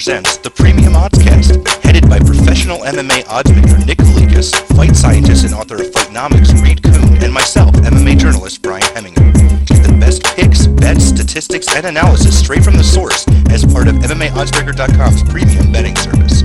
presents the Premium OddsCast, headed by professional MMA oddsmaker Nick Kalikas, fight scientist and author of Fightnomics Kuhn, and myself, MMA journalist Brian Hemminger. Get the best picks, bets, statistics, and analysis straight from the source as part of MMAoddsbreaker.com's premium betting service.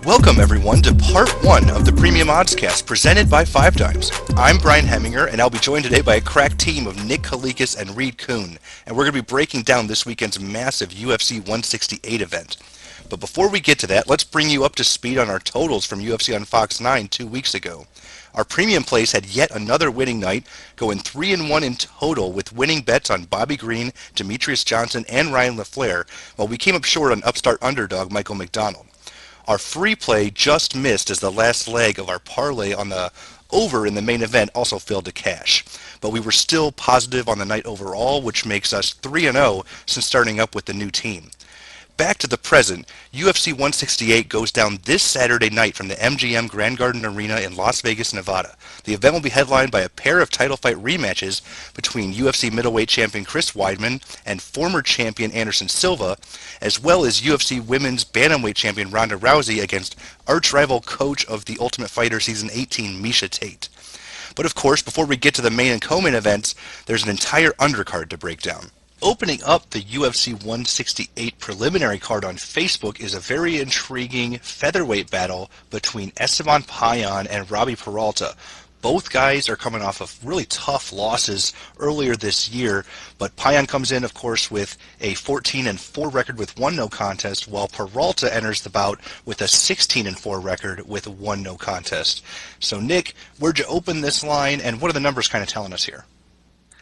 Welcome everyone to part 1 of the Premium OddsCast presented by 5 Dimes. I'm Brian Hemminger and I'll be joined today by a crack team of Nick Kalikas and Kuhn, and we're going to be breaking down this weekend's massive UFC 168 event. But before we get to that, let's bring you up to speed on our totals from UFC on Fox 9 2 weeks ago. Our premium plays had yet another winning night, going 3-1 in total with winning bets on Bobby Green, Demetrius Johnson, and Ryan LaFleur, while we came up short on upstart underdog Michael McDonald. Our free play just missed as the last leg of our parlay on the over in the main event also failed to cash. But we were still positive on the night overall, which makes us 3-0 since starting up with the new team. Back to the present, UFC 168 goes down this Saturday night from the MGM Grand Garden Arena in Las Vegas, Nevada. The event will be headlined by a pair of title fight rematches between UFC middleweight champion Chris Weidman and former champion Anderson Silva, as well as UFC women's bantamweight champion Ronda Rousey against arch-rival coach of The Ultimate Fighter Season 18, Miesha Tate. But of course, before we get to the main and co-main events, there's an entire undercard to break down. Opening up the UFC 168 preliminary card on Facebook is a very intriguing featherweight battle between Esteban Payan and Robbie Peralta. Both guys are coming off of really tough losses earlier this year, but Payan comes in, of course, with a 14-4 record with 1 no contest, while Peralta enters the bout with a 16-4 record with 1 no contest. So, Nick, where'd you open this line, and what are the numbers kind of telling us here?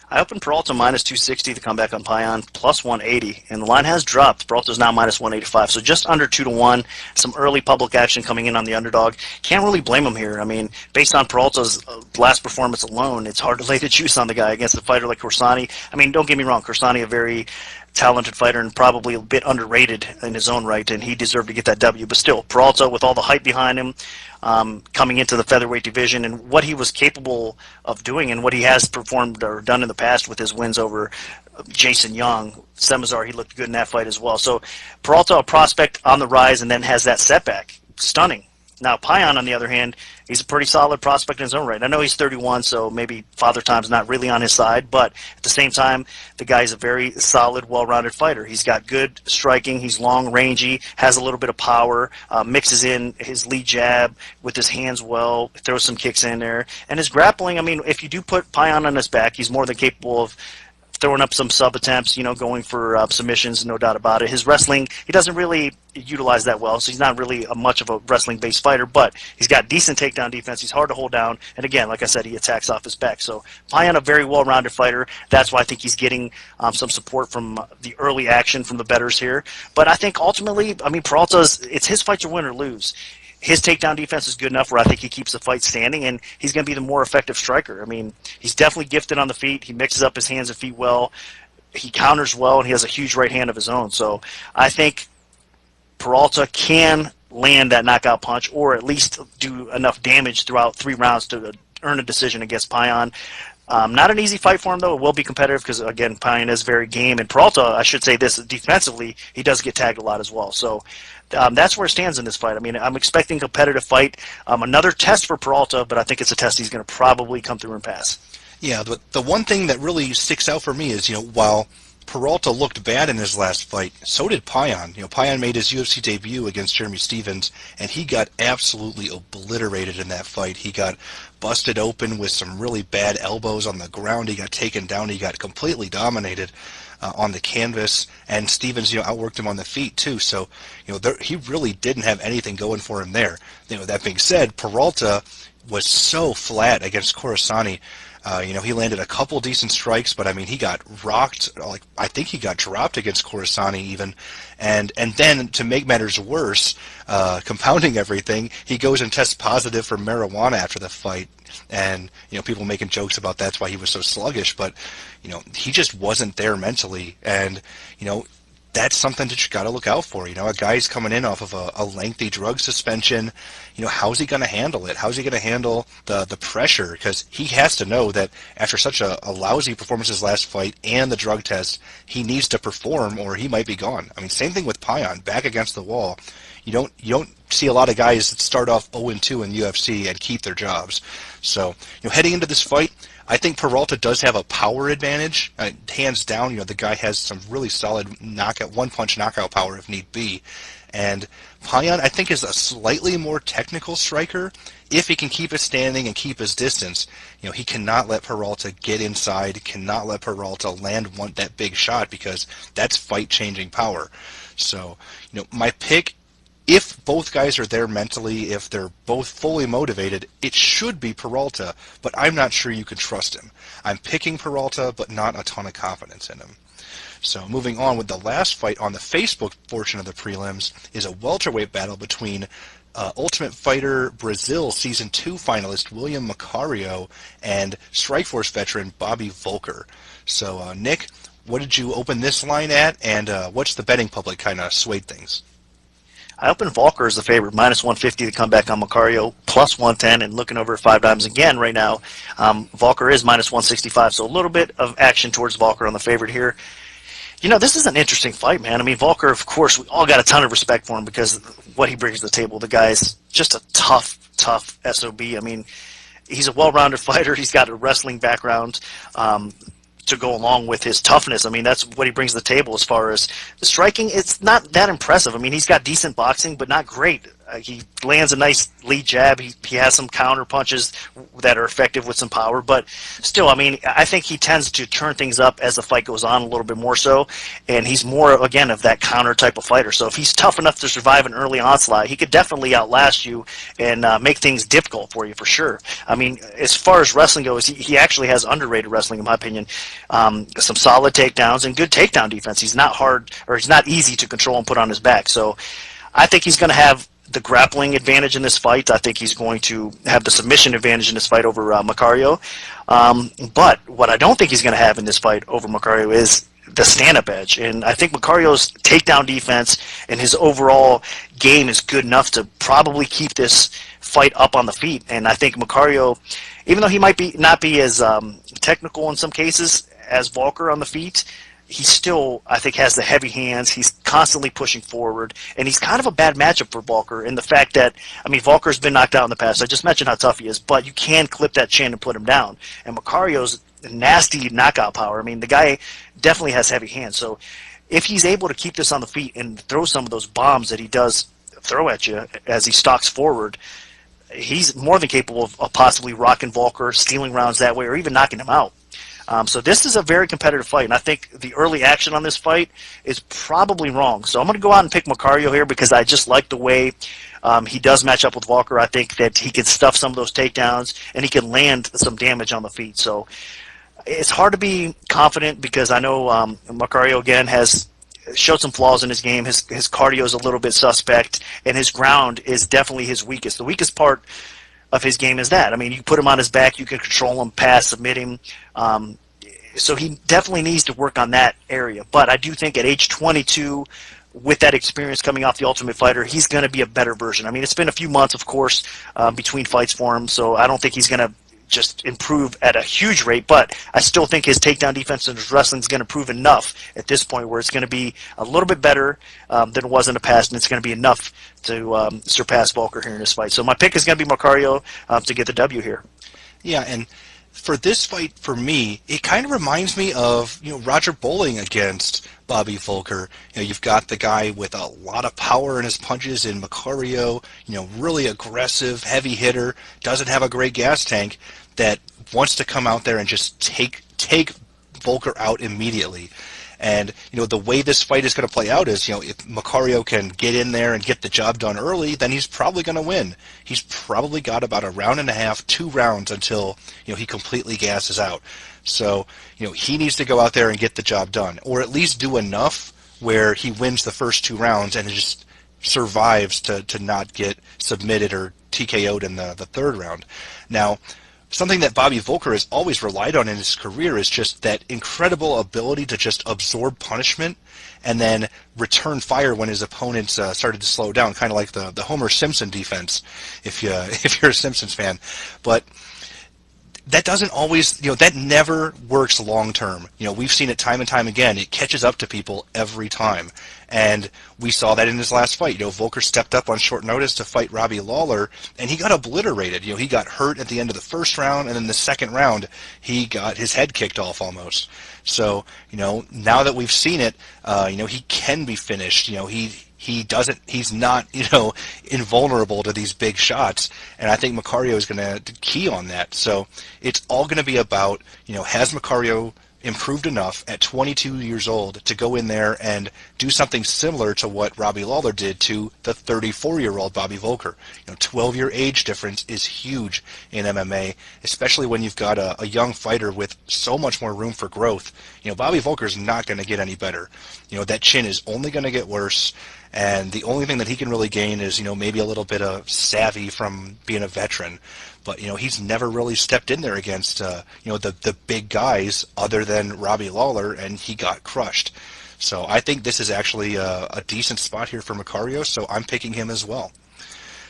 I opened Peralta minus 260 to come back on Payan, plus 180, and the line has dropped. Peralta's now minus 185, so just under 2-1. Some early public action coming in on the underdog. Can't really blame him here. I mean, based on Peralta's last performance alone, it's hard to lay the juice on the guy against a fighter like Corsani. I mean, don't get me wrong, Corsani, a very talented fighter and probably a bit underrated in his own right, and he deserved to get that W. But still, Peralta, with all the hype behind him, coming into the featherweight division and what he was capable of doing and what he has performed or done in the past with his wins over Jason Young, Semazar, he looked good in that fight as well. So Peralta, a prospect on the rise, and then has that setback. Stunning. Now, Payan, on the other hand, he's a pretty solid prospect in his own right. I know he's 31, so maybe Father Time's not really on his side, but at the same time, the guy's a very solid, well-rounded fighter. He's got good striking, he's long, rangy, has a little bit of power, mixes in his lead jab with his hands well, throws some kicks in there. And his grappling, I mean, if you do put Payan on his back, he's more than capable of throwing up some sub attempts, going for submissions, no doubt about it. His wrestling, he doesn't really utilize that well, so he's not really much of a wrestling-based fighter, but he's got decent takedown defense. He's hard to hold down, and again, like I said, he attacks off his back. So Payan, a very well-rounded fighter. That's why I think he's getting some support from the early action from the bettors here. But I think ultimately, I mean, Peralta's, it's his fight to win or lose. His takedown defense is good enough where I think he keeps the fight standing, and he's going to be the more effective striker. I mean, he's definitely gifted on the feet. He mixes up his hands and feet well. He counters well, and he has a huge right hand of his own. So I think Peralta can land that knockout punch or at least do enough damage throughout 3 rounds to earn a decision against Payan. Not an easy fight for him, though. It will be competitive because, again, Payan is very game. And Peralta, I should say this, defensively, he does get tagged a lot as well. So that's where it stands in this fight. I mean, I'm expecting a competitive fight. Another test for Peralta, but I think it's a test he's going to probably come through and pass. Yeah, the one thing that really sticks out for me is, while Peralta looked bad in his last fight, so did Payan. Payan made his UFC debut against Jeremy Stephens, and he got absolutely obliterated in that fight. He got busted open with some really bad elbows on the ground. He got taken down. He got completely dominated on the canvas, and Stephens, outworked him on the feet too. So, he really didn't have anything going for him there. That being said, Peralta was so flat against Corsani. He landed a couple decent strikes, but I mean, he got rocked. I think he got dropped against Corsani even, and then to make matters worse, compounding everything, he goes and tests positive for marijuana after the fight, and people making jokes about that's why he was so sluggish, but he just wasn't there mentally, and that's something that you got to look out for. A guy's coming in off of a lengthy drug suspension. How's he going to handle it? How's he going to handle the pressure? Because he has to know that after such a lousy performance his last fight and the drug test, he needs to perform or he might be gone. I mean, same thing with Payan, back against the wall. You don't see a lot of guys that start off 0-2 in the UFC and keep their jobs. So, heading into this fight, I think Peralta does have a power advantage. Hands down, the guy has some really solid one-punch knockout power if need be. And Payan, I think, is a slightly more technical striker. If he can keep his standing and keep his distance, he cannot let Peralta get inside, cannot let Peralta land that big shot, because that's fight-changing power. So, my pick, if both guys are there mentally, if they're both fully motivated, it should be Peralta, but I'm not sure you can trust him. I'm picking Peralta, but not a ton of confidence in him. So moving on with the last fight on the Facebook portion of the prelims is a welterweight battle between Ultimate Fighter Brazil Season 2 finalist William Macario and Strikeforce veteran Bobby Volker. So Nick, what did you open this line at, and what's the betting public kind of swayed things? I opened Volker as the favorite, minus 150 to come back on Macario, plus 110, and looking over at 5 dimes again right now, Volker is minus 165, so a little bit of action towards Volker on the favorite here. This is an interesting fight, man. I mean, Volker, of course, we all got a ton of respect for him because of what he brings to the table. The guy's just a tough SOB. I mean, he's a well-rounded fighter. He's got a wrestling background to go along with his toughness. I mean, that's what he brings to the table as far as the striking. It's not that impressive. I mean, he's got decent boxing, but not great. He lands a nice lead jab. He has some counter punches that are effective with some power, but still, I mean, I think he tends to turn things up as the fight goes on a little bit more so, and he's more, again, of that counter type of fighter. So if he's tough enough to survive an early onslaught, he could definitely outlast you and make things difficult for you for sure. I mean, as far as wrestling goes, he actually has underrated wrestling in my opinion. Some solid takedowns and good takedown defense. He's not hard, or he's not easy to control and put on his back. So I think he's going to have the grappling advantage in this fight. I think he's going to have the submission advantage in this fight over Macario. But what I don't think he's going to have in this fight over Macario is the stand-up edge. And I think Macario's takedown defense and his overall game is good enough to probably keep this fight up on the feet. And I think Macario, even though he might not be as technical in some cases as Volker on the feet, he still, I think, has the heavy hands. He's constantly pushing forward, and he's kind of a bad matchup for Volker in the fact that, I mean, Volker's been knocked out in the past. I just mentioned how tough he is, but you can clip that chin and put him down. And Macario's nasty knockout power. I mean, the guy definitely has heavy hands. So if he's able to keep this on the feet and throw some of those bombs that he does throw at you as he stalks forward, he's more than capable of possibly rocking Volker, stealing rounds that way, or even knocking him out. So this is a very competitive fight, and I think the early action on this fight is probably wrong. So I'm going to go out and pick Macario here because I just like the way he does match up with Volker. I think that he can stuff some of those takedowns, and he can land some damage on the feet. So it's hard to be confident because I know Macario, again, has showed some flaws in his game. His cardio is a little bit suspect, and his ground is definitely his weakest. The weakest part of his game is that. I mean, you put him on his back, you can control him, pass, submit him. So he definitely needs to work on that area. But I do think at age 22, with that experience coming off the Ultimate Fighter, he's going to be a better version. I mean, it's been a few months, of course, between fights for him, so I don't think he's going to just improve at a huge rate, but I still think his takedown defense and his wrestling is going to prove enough at this point where it's going to be a little bit better than it was in the past, and it's going to be enough to surpass Volker here in this fight. So my pick is going to be Macario to get the W here. Yeah, and for this fight, for me, it kind of reminds me of Roger Bowling against Bobby Volker. You've got the guy with a lot of power in his punches in Macario, really aggressive, heavy hitter, doesn't have a great gas tank, that wants to come out there and just take Volker out immediately. And the way this fight is going to play out is, if Macario can get in there and get the job done early, then he's probably going to win. He's probably got about a round and a half, 2 rounds until he completely gasses out. So he needs to go out there and get the job done, or at least do enough where he wins the first 2 rounds and just survives to not get submitted or TKO'd in the 3rd round. Now, something that Bobby Volker has always relied on in his career is just that incredible ability to just absorb punishment and then return fire when his opponents started to slow down, kind of like the Homer Simpson defense, if you if you're a Simpsons fan. But that doesn't always, that never works long term. We've seen it time and time again. It catches up to people every time. And we saw that in his last fight. Volker stepped up on short notice to fight Robbie Lawler, and he got obliterated. He got hurt at the end of the first round, and then the second round, he got his head kicked off almost. So, now that we've seen it, he can be finished. He's not, invulnerable to these big shots, and I think Macario is going to key on that. So it's all going to be about, has Macario improved enough at 22 years old to go in there and do something similar to what Robbie Lawler did to the 34-year-old Bobby Volker. 12-year age difference is huge in MMA, especially when you've got a young fighter with so much more room for growth. Bobby Volker's not going to get any better. That chin is only going to get worse, and the only thing that he can really gain is, maybe a little bit of savvy from being a veteran. But, he's never really stepped in there against, the big guys other than Robbie Lawler, and he got crushed. So I think this is actually a decent spot here for Macario, so I'm picking him as well.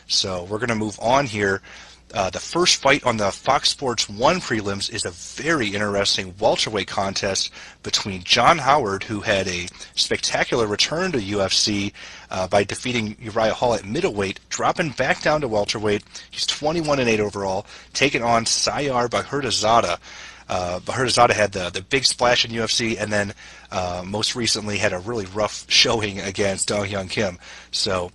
So we're going to move on here. The first fight on the Fox Sports 1 prelims is a very interesting welterweight contest between John Howard, who had a spectacular return to UFC by defeating Uriah Hall at middleweight, dropping back down to welterweight. He's 21-8 overall, taking on Sayar Bahirdazada. Bahirdazada had the big splash in UFC, and then most recently had a really rough showing against Dong Hyun Kim. So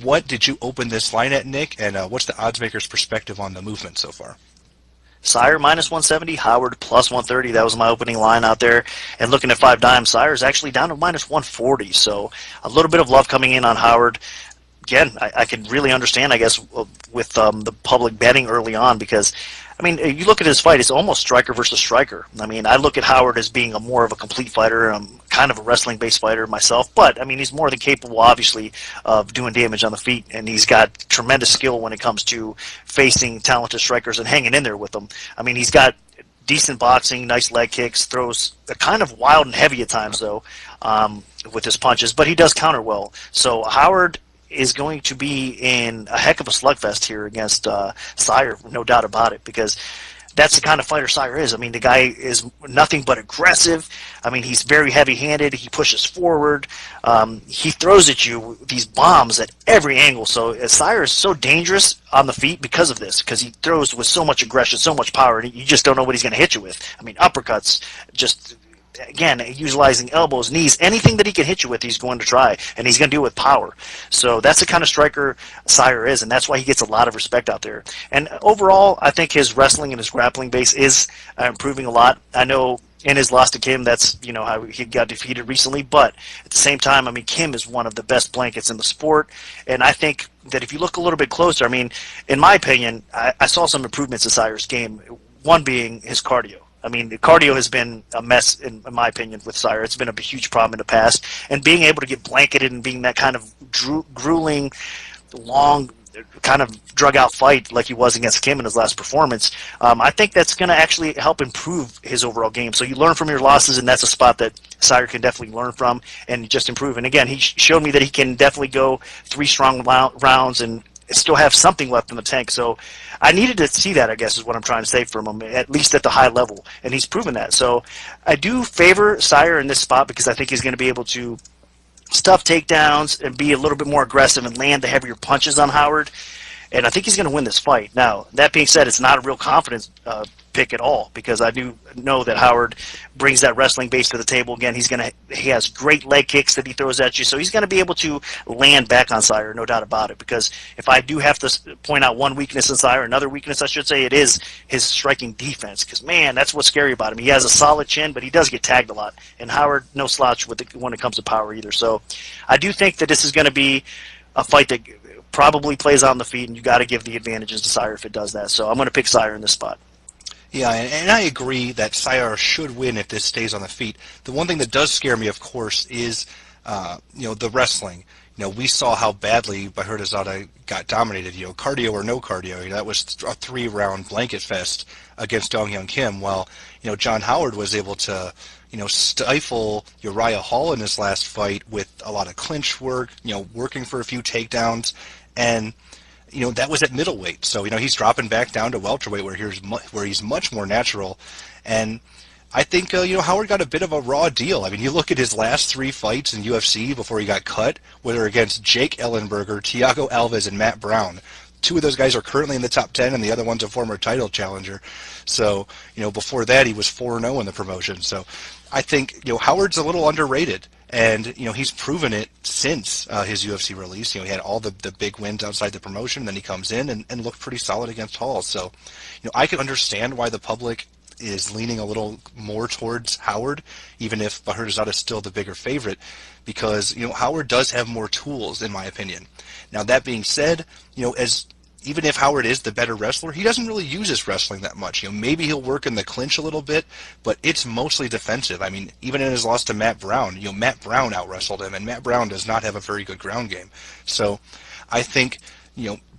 what did you open this line at, Nick, and what's the oddsmaker's perspective on the movement so far? Sayar minus 170, Howard plus 130. That was my opening line out there. And looking at 5 dimes, Sayar is actually down to minus 140. So a little bit of love coming in on Howard. Again, I can really understand, I guess, with the public betting early on, because you look at his fight, it's almost striker versus striker. I look at Howard as being more of a complete fighter. I'm kind of a wrestling-based fighter myself, but, he's more than capable, obviously, of doing damage on the feet, and he's got tremendous skill when it comes to facing talented strikers and hanging in there with them. He's got decent boxing, nice leg kicks, throws kind of wild and heavy at times, though, with his punches, but he does counter well. So Howard is going to be in a heck of a slugfest here against Sayar, no doubt about it, because that's the kind of fighter Sayar is. The guy is nothing but aggressive. He's very heavy-handed. He pushes forward. He throws at you these bombs at every angle. So Sayar is so dangerous on the feet because of this, because he throws with so much aggression, so much power, and you just don't know what he's going to hit you with. Uppercuts, just again, utilizing elbows, knees, anything that he can hit you with, he's going to try, and he's going to do it with power. So that's the kind of striker Sayar is, and that's why he gets a lot of respect out there. And overall, I think his wrestling and his grappling base is improving a lot. I know in his loss to Kim, that's how he got defeated recently, but at the same time, Kim is one of the best blankets in the sport, and I think that if you look a little bit closer, in my opinion, I saw some improvements in Sayar's game, one being his cardio. The cardio has been a mess, in my opinion, with Sayar. It's been a huge problem in the past. And being able to get blanketed and being that kind of grueling, long, kind of drug-out fight like he was against Kim in his last performance, I think that's going to actually help improve his overall game. So you learn from your losses, and that's a spot that Sayar can definitely learn from and just improve. And again, he showed me that he can definitely go 3 strong rounds and still have something left in the tank. So I needed to see that, I guess, is what I'm trying to say from him, at least at the high level, and he's proven that. So I do favor Sayar in this spot because I think he's going to be able to stuff takedowns and be a little bit more aggressive and land the heavier punches on Howard, and I think he's going to win this fight. Now, that being said, it's not a real confidence pick at all, because I do know that Howard brings that wrestling base to the table. Again, he has great leg kicks that he throws at you, so he's going to be able to land back on Sayar, no doubt about it. Because if I do have to point out one weakness in Sayar, another weakness I should say, it is his striking defense. Because man, that's what's scary about him. He has a solid chin, but he does get tagged a lot. And Howard, no slouch when it comes to power either. So I do think that this is going to be a fight that probably plays on the feet, and you got to give the advantages to Sayar if it does that. So I'm going to pick Sayar in this spot. Yeah, and I agree that Sayar should win if this stays on the feet. The one thing that does scare me, of course, is the wrestling. we saw how badly Bahirdazada got dominated. Cardio or no cardio. That was a 3-round blanket fest against Dong Hyun Kim. While John Howard was able to stifle Uriah Hall in his last fight with a lot of clinch work. Working for a few takedowns, and that was at middleweight. So he's dropping back down to welterweight where he's much more natural, and I think Howard got a bit of a raw deal. I mean, you look at his last 3 fights in UFC before he got cut, whether against Jake Ellenberger, Thiago Alves, and Matt Brown. 2 of those guys are currently in the top 10, and the other one's a former title challenger. So, before that, he was 4-0 in the promotion. So, I think Howard's a little underrated, and he's proven it since his UFC release. He had all the big wins outside the promotion, then he comes in and looked pretty solid against Hall. So, I can understand why the public is leaning a little more towards Howard, even if Bahirdazada is still the bigger favorite, because Howard does have more tools, in my opinion. Now, that being said, even if Howard is the better wrestler, he doesn't really use his wrestling that much. Maybe he'll work in the clinch a little bit, but it's mostly defensive. I mean, even in his loss to Matt Brown, Matt Brown out-wrestled him, and Matt Brown does not have a very good ground game. So I think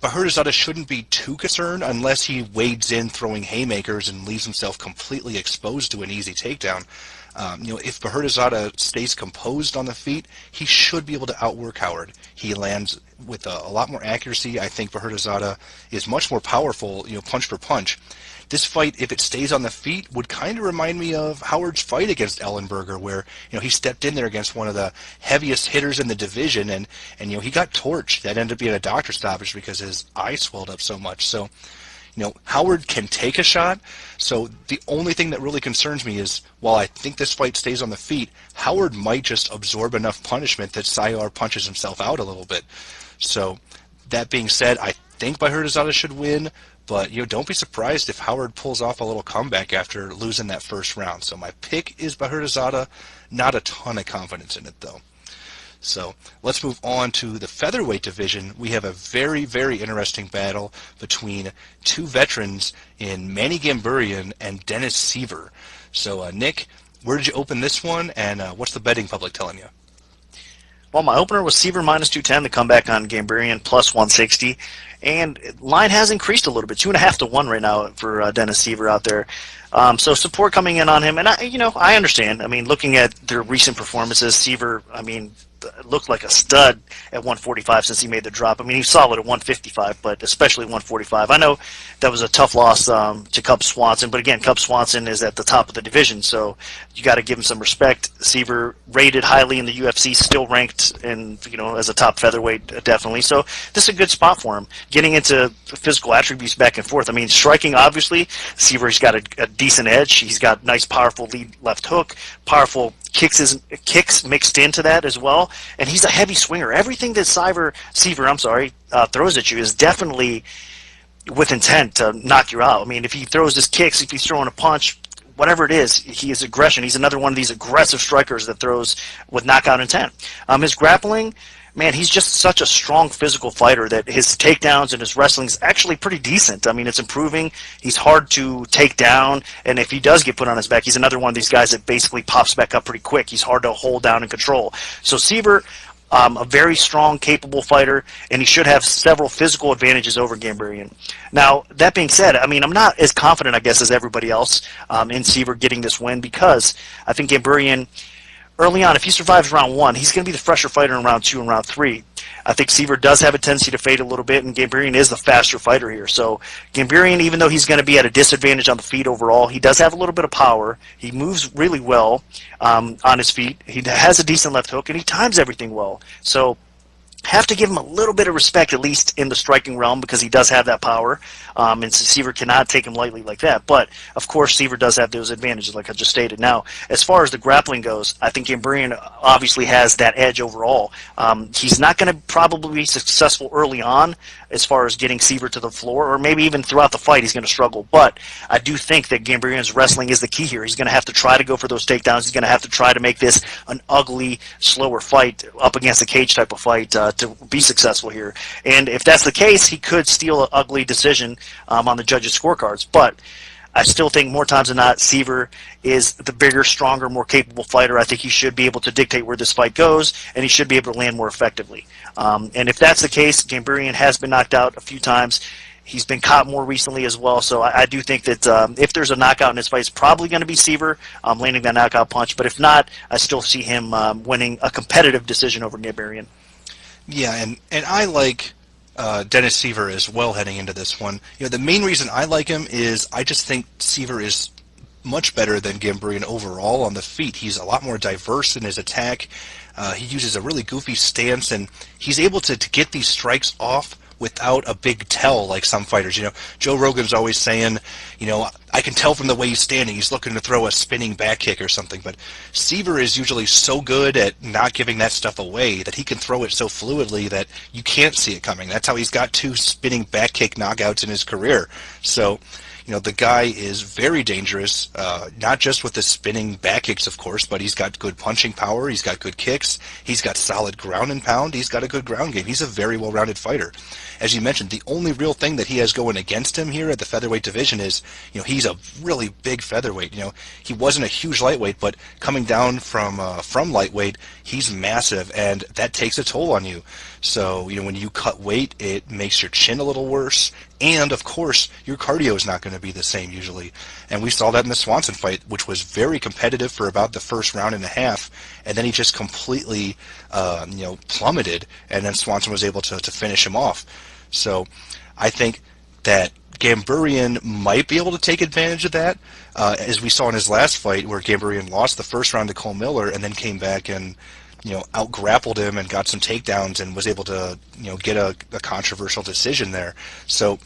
Bahirdazada shouldn't be too concerned unless he wades in throwing haymakers and leaves himself completely exposed to an easy takedown. If Bahirdazada stays composed on the feet, he should be able to outwork Howard. He lands with a lot more accuracy. I think Bahirdazada is much more powerful, punch for punch. This fight, if it stays on the feet, would kind of remind me of Howard's fight against Ellenberger, where he stepped in there against one of the heaviest hitters in the division, and he got torched. That ended up being a doctor stoppage because his eye swelled up so much. So, Howard can take a shot. So the only thing that really concerns me is, while I think this fight stays on the feet, Howard might just absorb enough punishment that Sayar punches himself out a little bit. So that being said, I think Bahirdazada should win. But don't be surprised if Howard pulls off a little comeback after losing that first round. So my pick is Bahirdazada. Not a ton of confidence in it, though. So let's move on to the featherweight division. We have a very, very interesting battle between 2 veterans in Manny Gamburian and Dennis Seaver. So Nick, where did you open this one, and what's the betting public telling you? Well, my opener was Seaver minus 210, the comeback on Gamburian plus 160. And line has increased a little bit, 2.5 to 1 right now for Dennis Seaver out there. So support coming in on him, and I understand. I mean, looking at their recent performances, Seaver, looked like a stud at 145 since he made the drop. I mean, he's solid at 155, but especially 145. I know that was a tough loss to Cub Swanson, but again, Cub Swanson is at the top of the division, so you got to give him some respect. Seaver rated highly in the UFC, still ranked in as a top featherweight, definitely. So this is a good spot for him. Getting into physical attributes back and forth. I mean, striking, obviously, Seaver's got a decent edge. He's got nice, powerful lead left hook, powerful kicks mixed into that as well, and he's a heavy swinger. Everything that Seaver throws at you is definitely with intent to knock you out. I mean, if he throws his kicks, if he's throwing a punch, whatever it is, he is aggression. He's another one of these aggressive strikers that throws with knockout intent. His grappling, man, he's just such a strong physical fighter that his takedowns and his wrestling is actually pretty decent. I mean, it's improving. He's hard to take down, and if he does get put on his back, he's another one of these guys that basically pops back up pretty quick. He's hard to hold down and control. So Seaver, a very strong, capable fighter, and he should have several physical advantages over Gamburian. Now, that being said, I mean, I'm not as confident, I guess, as everybody else in Seaver getting this win, because I think Gamburian, early on, if he survives round 1, he's going to be the fresher fighter in round 2 and round 3. I think Seaver does have a tendency to fade a little bit, and Gamburian is the faster fighter here. So Gamburian, even though he's going to be at a disadvantage on the feet overall, he does have a little bit of power. He moves really well on his feet. He has a decent left hook, and he times everything well. So have to give him a little bit of respect, at least in the striking realm, because he does have that power, and Seaver cannot take him lightly like that. But, of course, Seaver does have those advantages, like I just stated. Now, as far as the grappling goes, I think Gamburian obviously has that edge overall. He's not going to probably be successful early on as far as getting Seaver to the floor, or maybe even throughout the fight he's going to struggle. But I do think that Gamburian's wrestling is the key here. He's going to have to try to go for those takedowns. He's going to have to try to make this an ugly, slower fight up against a cage type of fight to be successful here. And if that's the case, he could steal an ugly decision on the judges' scorecards. But I still think more times than not, Seaver is the bigger, stronger, more capable fighter. I think he should be able to dictate where this fight goes, and he should be able to land more effectively. And if that's the case, Gamburyan has been knocked out a few times. He's been caught more recently as well, so I do think that if there's a knockout in this fight, it's probably going to be Seaver landing that knockout punch. But if not, I still see him winning a competitive decision over Gamburyan. Yeah, and I like Dennis Seaver as well heading into this one. The main reason I like him is I just think Seaver is much better than Gamburyan overall on the feet. He's a lot more diverse in his attack. He uses a really goofy stance, and he's able to get these strikes off without a big tell like some fighters. Joe Rogan's always saying, I can tell from the way he's standing, he's looking to throw a spinning back kick or something. But Seaver is usually so good at not giving that stuff away that he can throw it so fluidly that you can't see it coming. That's how he's got 2 spinning back kick knockouts in his career. So, the guy is very dangerous, not just with the spinning back kicks, of course, but he's got good punching power, he's got good kicks, he's got solid ground and pound, he's got a good ground game. He's a very well-rounded fighter. As you mentioned, the only real thing that he has going against him here at the featherweight division is, he's a really big featherweight. He wasn't a huge lightweight, but coming down from lightweight, he's massive, and that takes a toll on you. So, when you cut weight, it makes your chin a little worse, and, of course, your cardio is not going to be the same usually. And we saw that in the Swanson fight, which was very competitive for about the first round and a half, and then he just completely, plummeted, and then Swanson was able to finish him off. So I think that Gamburyan might be able to take advantage of that, as we saw in his last fight where Gamburyan lost the first round to Cole Miller and then came back and out-grappled him and got some takedowns and was able to, get a controversial decision there. So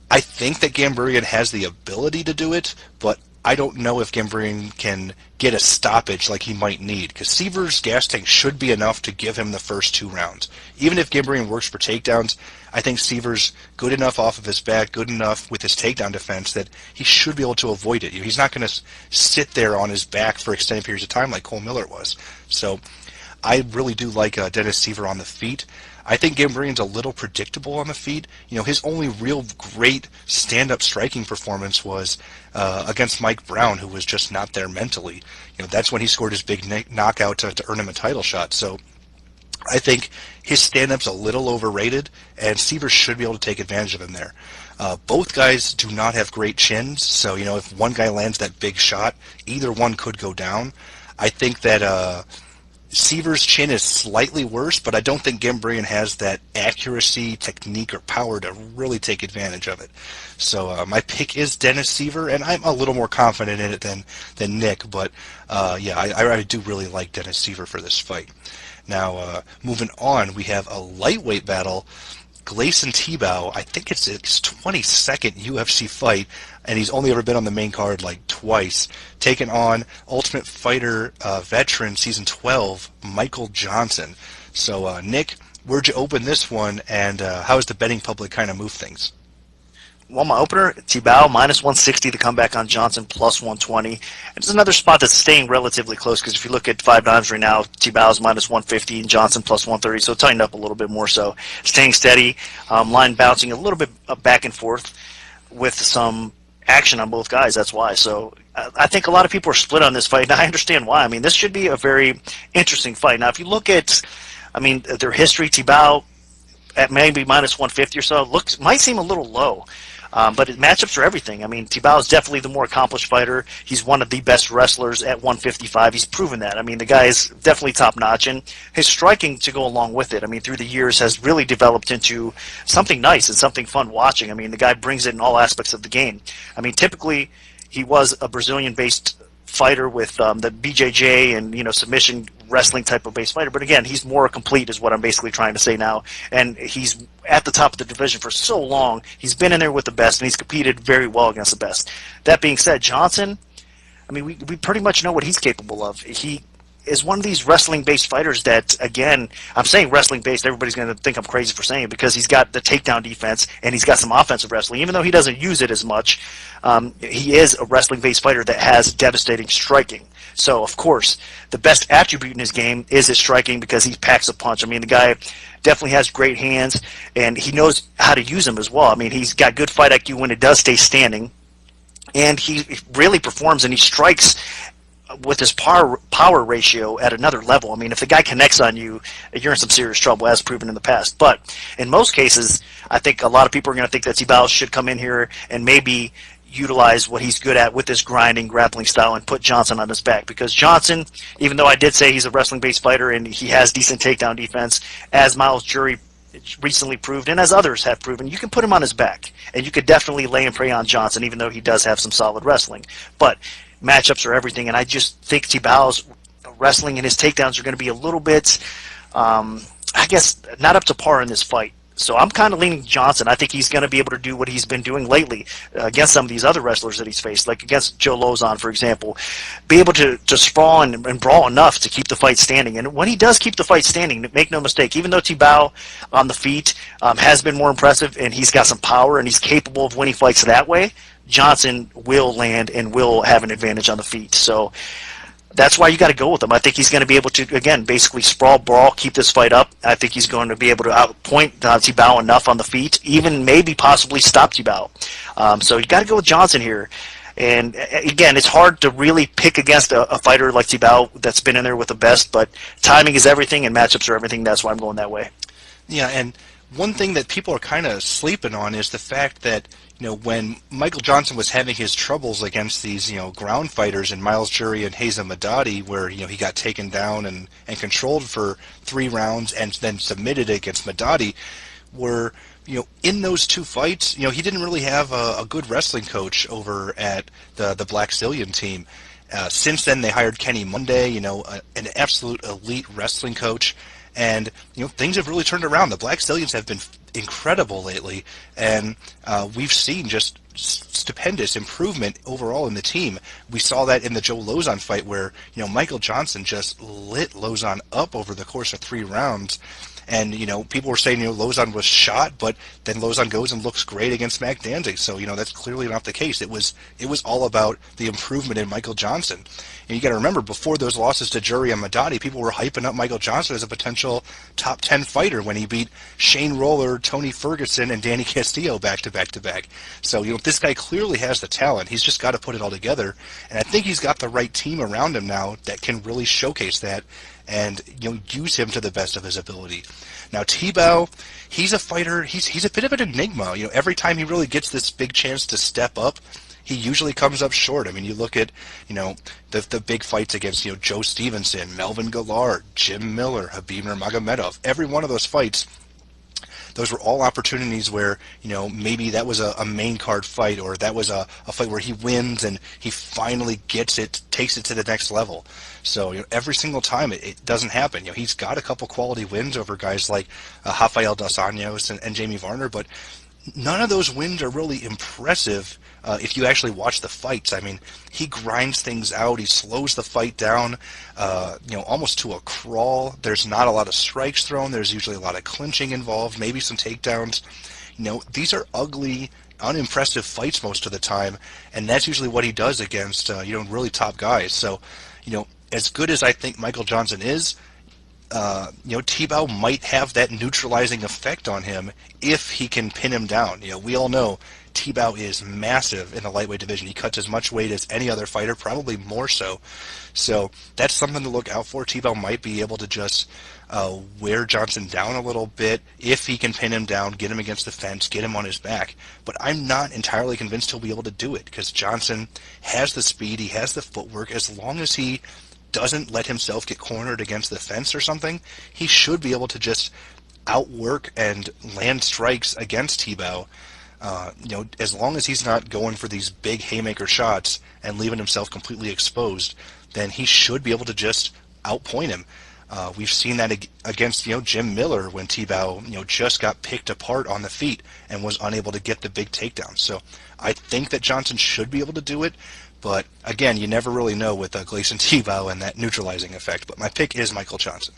I think that Gamburyan has the ability to do it, but I don't know if Gamburyan can get a stoppage like he might need, because Seaver's gas tank should be enough to give him the first 2 rounds. Even if Gamburyan works for takedowns, I think Seaver's good enough off of his back, good enough with his takedown defense that he should be able to avoid it. He's not going to sit there on his back for extended periods of time like Cole Miller was. So I really do like Dennis Seaver on the feet. I think Gamburyan's a little predictable on the feet. His only real great stand-up striking performance was against Mike Brown, who was just not there mentally. That's when he scored his big knockout to earn him a title shot. So I think his stand-up's a little overrated, and Seaver should be able to take advantage of him there. Both guys do not have great chins, so if one guy lands that big shot, either one could go down. I think that Seaver's chin is slightly worse, but I don't think Gamburyan has that accuracy, technique, or power to really take advantage of it. So my pick is Dennis Seaver, and I'm a little more confident in it than Nick, but I do really like Dennis Seaver for this fight. Now, moving on, we have a lightweight battle. Gleison Tibau, I think it's his 22nd UFC fight, and he's only ever been on the main card like twice, taking on Ultimate Fighter veteran Season 12, Michael Johnson. So, Nick, where'd you open this one, and how does the betting public kind of move things? Well, my opener, Tibau, minus 160 to come back on Johnson, plus 120. And it's another spot that's staying relatively close, because if you look at 5 dimes right now, Tibau's minus 150 and Johnson plus 130, so tightened up a little bit more so. Staying steady, line bouncing a little bit back and forth with some action on both guys, that's why. So I think a lot of people are split on this fight, and I understand why. I mean, this should be a very interesting fight. Now, if you look at, their history, Tibau at maybe minus 150 or so, might seem a little low. But matchups are everything. I mean, Tibau is definitely the more accomplished fighter. He's one of the best wrestlers at 155. He's proven that. I mean, the guy is definitely top-notch, and his striking to go along with it, through the years has really developed into something nice and something fun watching. The guy brings it in all aspects of the game. Typically, he was a Brazilian-based fighter with the BJJ and submission wrestling type of base fighter, but again, he's more complete is what I'm basically trying to say now, and he's at the top of the division for so long. He's been in there with the best, and he's competed very well against the best. That being said, Johnson, we pretty much know what he's capable of. He is one of these wrestling-based fighters that, again, I'm saying wrestling-based, everybody's going to think I'm crazy for saying it, because he's got the takedown defense and he's got some offensive wrestling. Even though he doesn't use it as much, he is a wrestling-based fighter that has devastating striking. So, of course, the best attribute in his game is his striking, because he packs a punch. The guy definitely has great hands, and he knows how to use them as well. He's got good fight IQ when it does stay standing. and he really performs, and he strikes with his power ratio at another level. I mean, if the guy connects on you, you're in some serious trouble, as proven in the past. But in most cases, I think a lot of people are going to think that Tibau should come in here and maybe utilize what he's good at with this grinding, grappling style and put Johnson on his back. Because Johnson, even though I did say he's a wrestling-based fighter and he has decent takedown defense, as Miles Jury recently proved, and as others have proven, you can put him on his back, and you could definitely lay and prey on Johnson, even though he does have some solid wrestling. But matchups are everything, and I just think Tibau's wrestling and his takedowns are going to be a little bit, I guess, not up to par in this fight. So I'm kind of leaning Johnson. I think he's going to be able to do what he's been doing lately against some of these other wrestlers that he's faced, like against Joe Lozon, for example. Be able to sprawl and brawl enough to keep the fight standing. And when he does keep the fight standing, make no mistake, even though Tibau on the feet has been more impressive and he's got some power and he's capable of winning fights that way, Johnson will land and will have an advantage on the feet. So that's why you got to go with him. I think he's going to be able to, again, basically sprawl, brawl, keep this fight up. I think he's going to be able to outpoint Tibau enough on the feet, even maybe possibly stop Tibau. So you got to go with Johnson here. And again, it's hard to really pick against a fighter like Tibau that's been in there with the best, but timing is everything and matchups are everything. That's why I'm going that way. Yeah, and one thing that people are kind of sleeping on is the fact that, when Michael Johnson was having his troubles against these, ground fighters in Miles Jury and Hazel Madadi, where, he got taken down and controlled for 3 rounds and then submitted against Madadi, were, in those 2 fights, he didn't really have a good wrestling coach over at the Black Stallion team. Since then, they hired Kenny Monday, an absolute elite wrestling coach. And, things have really turned around. The Black Stallions have been incredible lately, and we've seen just stupendous improvement overall in the team. We saw that in the Joe Lozon fight where, Michael Johnson just lit Lozon up over the course of 3 rounds. And, people were saying, Lozon was shot, but then Lozon goes and looks great against Mac Danzig. So, that's clearly not the case. It was all about the improvement in Michael Johnson. And you got to remember, before those losses to Jury and Madadi, people were hyping up Michael Johnson as a potential top 10 fighter when he beat Shane Roller, Tony Ferguson, and Danny Castillo back to back to back. So, this guy clearly has the talent. He's just got to put it all together. And I think he's got the right team around him now that can really showcase that and use him to the best of his ability. Now Tibau, he's a fighter. He's a bit of an enigma. Every time he really gets this big chance to step up, he usually comes up short. I mean, you look at the big fights against Joe Stevenson, Melvin Gillard, Jim Miller, Habib Nurmagomedov. Every one of those fights, those were all opportunities where, maybe that was a main card fight, or that was a fight where he wins and he finally gets it, takes it to the next level. So, every single time it doesn't happen. He's got a couple quality wins over guys like Rafael dos Anjos and Jamie Varner, but none of those wins are really impressive if you actually watch the fights. I mean, he grinds things out. He slows the fight down, almost to a crawl. There's not a lot of strikes thrown. There's usually a lot of clinching involved, maybe some takedowns. These are ugly, unimpressive fights most of the time, and that's usually what he does against, really top guys. So, as good as I think Michael Johnson is, Tibau might have that neutralizing effect on him if he can pin him down. We all know Tibau is massive in the lightweight division. He cuts as much weight as any other fighter, probably more so. So that's something to look out for. Tibau might be able to just wear Johnson down a little bit if he can pin him down, get him against the fence, get him on his back. But I'm not entirely convinced he'll be able to do it, because Johnson has the speed, he has the footwork. As long as he doesn't let himself get cornered against the fence or something, he should be able to just outwork and land strikes against Tibau. As long as he's not going for these big haymaker shots and leaving himself completely exposed, then he should be able to just outpoint him. We've seen that against Jim Miller when Tibau just got picked apart on the feet and was unable to get the big takedown. So I think that Johnson should be able to do it. But again, you never really know with Gleison Tibau and that neutralizing effect. But my pick is Michael Johnson.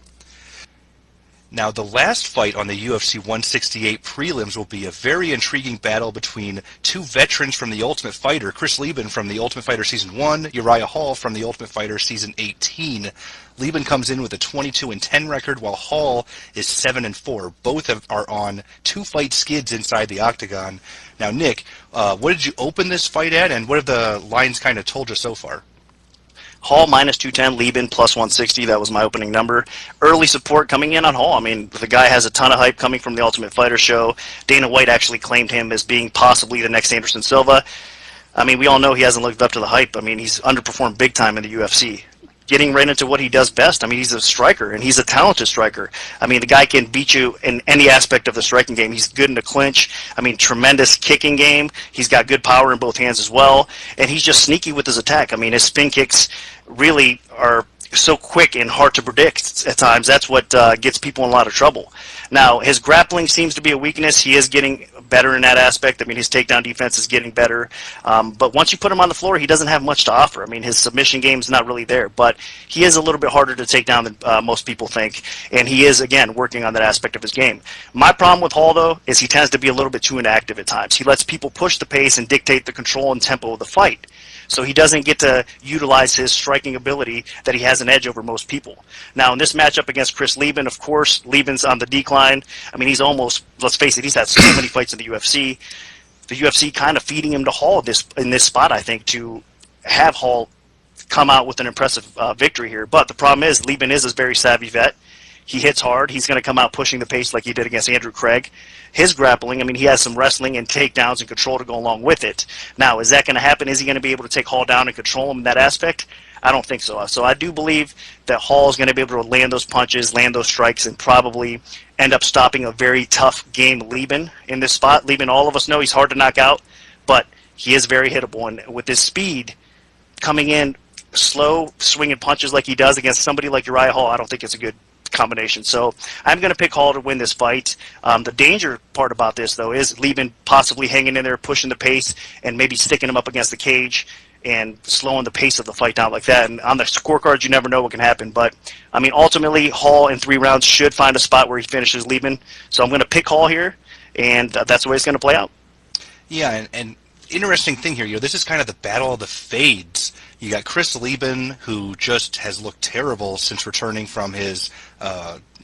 Now, the last fight on the UFC 168 prelims will be a very intriguing battle between two veterans from The Ultimate Fighter, Chris Lieben from The Ultimate Fighter Season 1, Uriah Hall from The Ultimate Fighter Season 18. Lieben comes in with a 22-10 record, while Hall is 7-4. Both are on two-fight skids inside the octagon. Now, Nick, what did you open this fight at, and what have the lines kind of told you so far? Hall minus 210, Lieben plus 160. That was my opening number. Early support coming in on Hall. I mean, the guy has a ton of hype coming from the Ultimate Fighter show. Dana White actually claimed him as being possibly the next Anderson Silva. I mean, we all know he hasn't lived up to the hype. I mean, he's underperformed big time in the UFC. Getting right into what he does best. I mean, he's a striker, and he's a talented striker. I mean, the guy can beat you in any aspect of the striking game. He's good in the clinch. I mean, tremendous kicking game. He's got good power in both hands as well, and he's just sneaky with his attack. I mean, his spin kicks really are so quick and hard to predict at times. That's what gets people in a lot of trouble. Now, his grappling seems to be a weakness. He is getting better in that aspect. I mean, his takedown defense is getting better. But once you put him on the floor, he doesn't have much to offer. I mean, his submission game is not really there. But he is a little bit harder to take down than most people think. And he is, again, working on that aspect of his game. My problem with Hall, though, is he tends to be a little bit too inactive at times. He lets people push the pace and dictate the control and tempo of the fight. So he doesn't get to utilize his striking ability that he has an edge over most people. Now, in this matchup against Chris Lieben, of course, Lieben's on the decline. I mean, he's almost, let's face it, he's had so many fights in the UFC. The UFC kind of feeding him to Hall in this spot, I think, to have Hall come out with an impressive victory here. But the problem is, Lieben is a very savvy vet. He hits hard. He's going to come out pushing the pace like he did against Andrew Craig. His grappling, I mean, he has some wrestling and takedowns and control to go along with it. Now, is that going to happen? Is he going to be able to take Hall down and control him in that aspect? I don't think so. So I do believe that Hall is going to be able to land those punches, land those strikes, and probably end up stopping a very tough game Lieben in this spot. Lieben, all of us know he's hard to knock out, but he is very hittable. And with his speed coming in slow, swinging punches like he does against somebody like Uriah Hall, I don't think it's a good combination. So I'm going to pick Hall to win this fight. The danger part about this, though, is Lieben possibly hanging in there, pushing the pace, and maybe sticking him up against the cage and slowing the pace of the fight down like that. And on the scorecards, you never know what can happen. But, I mean, ultimately, Hall in 3 rounds should find a spot where he finishes Lieben. So I'm going to pick Hall here, and that's the way it's going to play out. Yeah, and interesting thing here, this is kind of the battle of the fades. You got Chris Lieben, who just has looked terrible since returning from his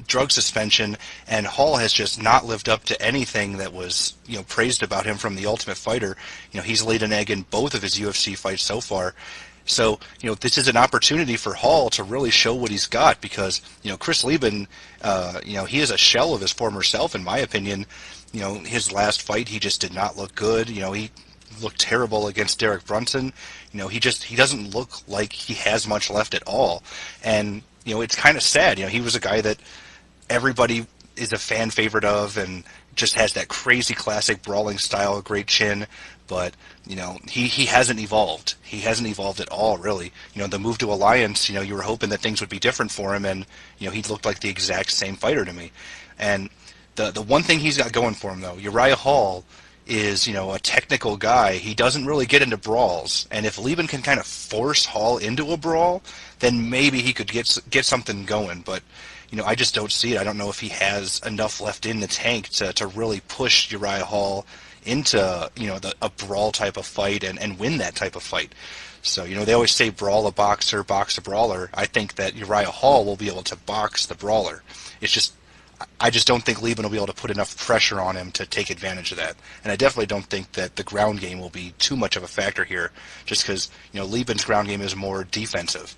drug suspension, and Hall has just not lived up to anything that was praised about him from The Ultimate Fighter. He's laid an egg in both of his UFC fights so far. So, this is an opportunity for Hall to really show what he's got, because, Chris Lieben, he is a shell of his former self, in my opinion. His last fight, he just did not look good. He looked terrible against Derek Brunson. He doesn't look like he has much left at all. And, it's kind of sad. He was a guy that everybody is a fan favorite of and just has that crazy classic brawling style, great chin. But, he hasn't evolved. He hasn't evolved at all, really. The move to Alliance, you were hoping that things would be different for him, and, he looked like the exact same fighter to me. And the one thing he's got going for him, though, Uriah Hall is, a technical guy. He doesn't really get into brawls. And if Lieben can kind of force Hall into a brawl, then maybe he could get something going. But, I just don't see it. I don't know if he has enough left in the tank to really push Uriah Hall into, a brawl type of fight and win that type of fight. So, they always say brawl a boxer, box a brawler. I think that Uriah Hall will be able to box the brawler. I just don't think Lieben will be able to put enough pressure on him to take advantage of that. And I definitely don't think that the ground game will be too much of a factor here, just because, Lieben's ground game is more defensive.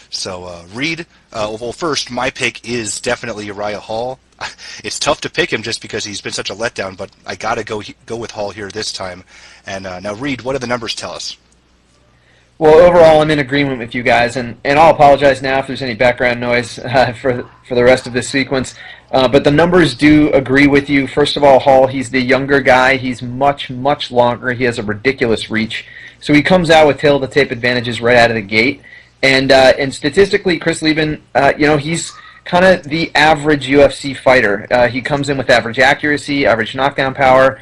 So, Reed, well, first, my pick is definitely Uriah Hall. It's tough to pick him just because he's been such a letdown, but I got to go with Hall here this time. And now, Reed, what do the numbers tell us? Well, overall, I'm in agreement with you guys, and I'll apologize now if there's any background noise for the rest of this sequence. But the numbers do agree with you. First of all, Hall, he's the younger guy. He's much, much longer. He has a ridiculous reach. So he comes out with tail-to-tape advantages right out of the gate. And statistically, Chris Lieben, he's kind of the average UFC fighter. He comes in with average accuracy, average knockdown power,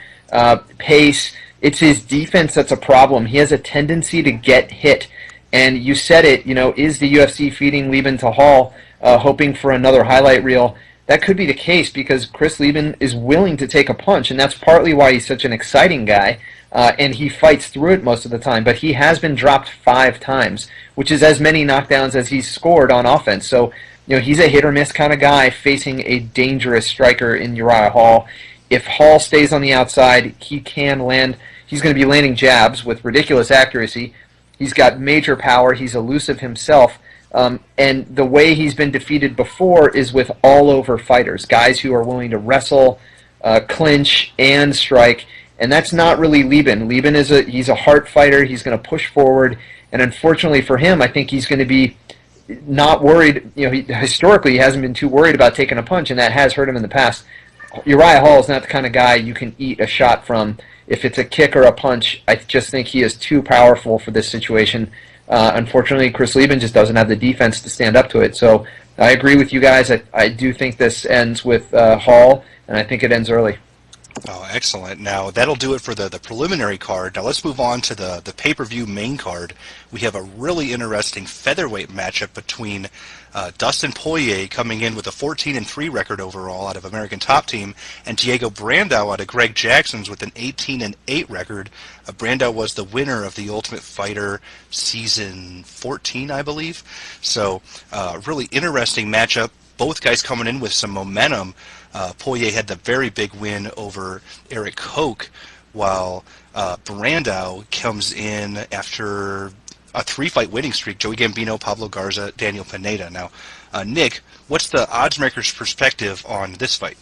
pace. It's his defense that's a problem. He has a tendency to get hit. And you said it, is the UFC feeding Lieben to Hall, hoping for another highlight reel? that could be the case because Chris Lieben is willing to take a punch, and that's partly why he's such an exciting guy, and he fights through it most of the time. But he has been dropped 5 times, which is as many knockdowns as he's scored on offense. So, he's a hit-or-miss kind of guy facing a dangerous striker in Uriah Hall. If Hall stays on the outside, he can land. He's going to be landing jabs with ridiculous accuracy. He's got major power. He's elusive himself. And the way he's been defeated before is with all-over fighters, guys who are willing to wrestle, clinch, and strike. And that's not really Lieben. Lieben he's a heart fighter. He's going to push forward. And unfortunately for him, I think he's going to be not worried. Historically, he hasn't been too worried about taking a punch, and that has hurt him in the past. Uriah Hall is not the kind of guy you can eat a shot from. If it's a kick or a punch, I just think he is too powerful for this situation. Unfortunately, Chris Lieben just doesn't have the defense to stand up to it. So I agree with you guys. I do think this ends with Hall, and I think it ends early. Oh, excellent. Now, that'll do it for the preliminary card. Now, let's move on to the pay-per-view main card. We have a really interesting featherweight matchup between Dustin Poirier coming in with a 14-3 record overall out of American Top Team, and Diego Brandao out of Greg Jackson's with an 18-8 record. Brandao was the winner of the Ultimate Fighter Season 14, I believe. So, really interesting matchup. Both guys coming in with some momentum. Poirier had the very big win over Eric Koch, while Brandao comes in after a 3-fight winning streak: Joey Gambino, Pablo Garza, Daniel Pineda. Now, Nick, what's the oddsmaker's perspective on this fight?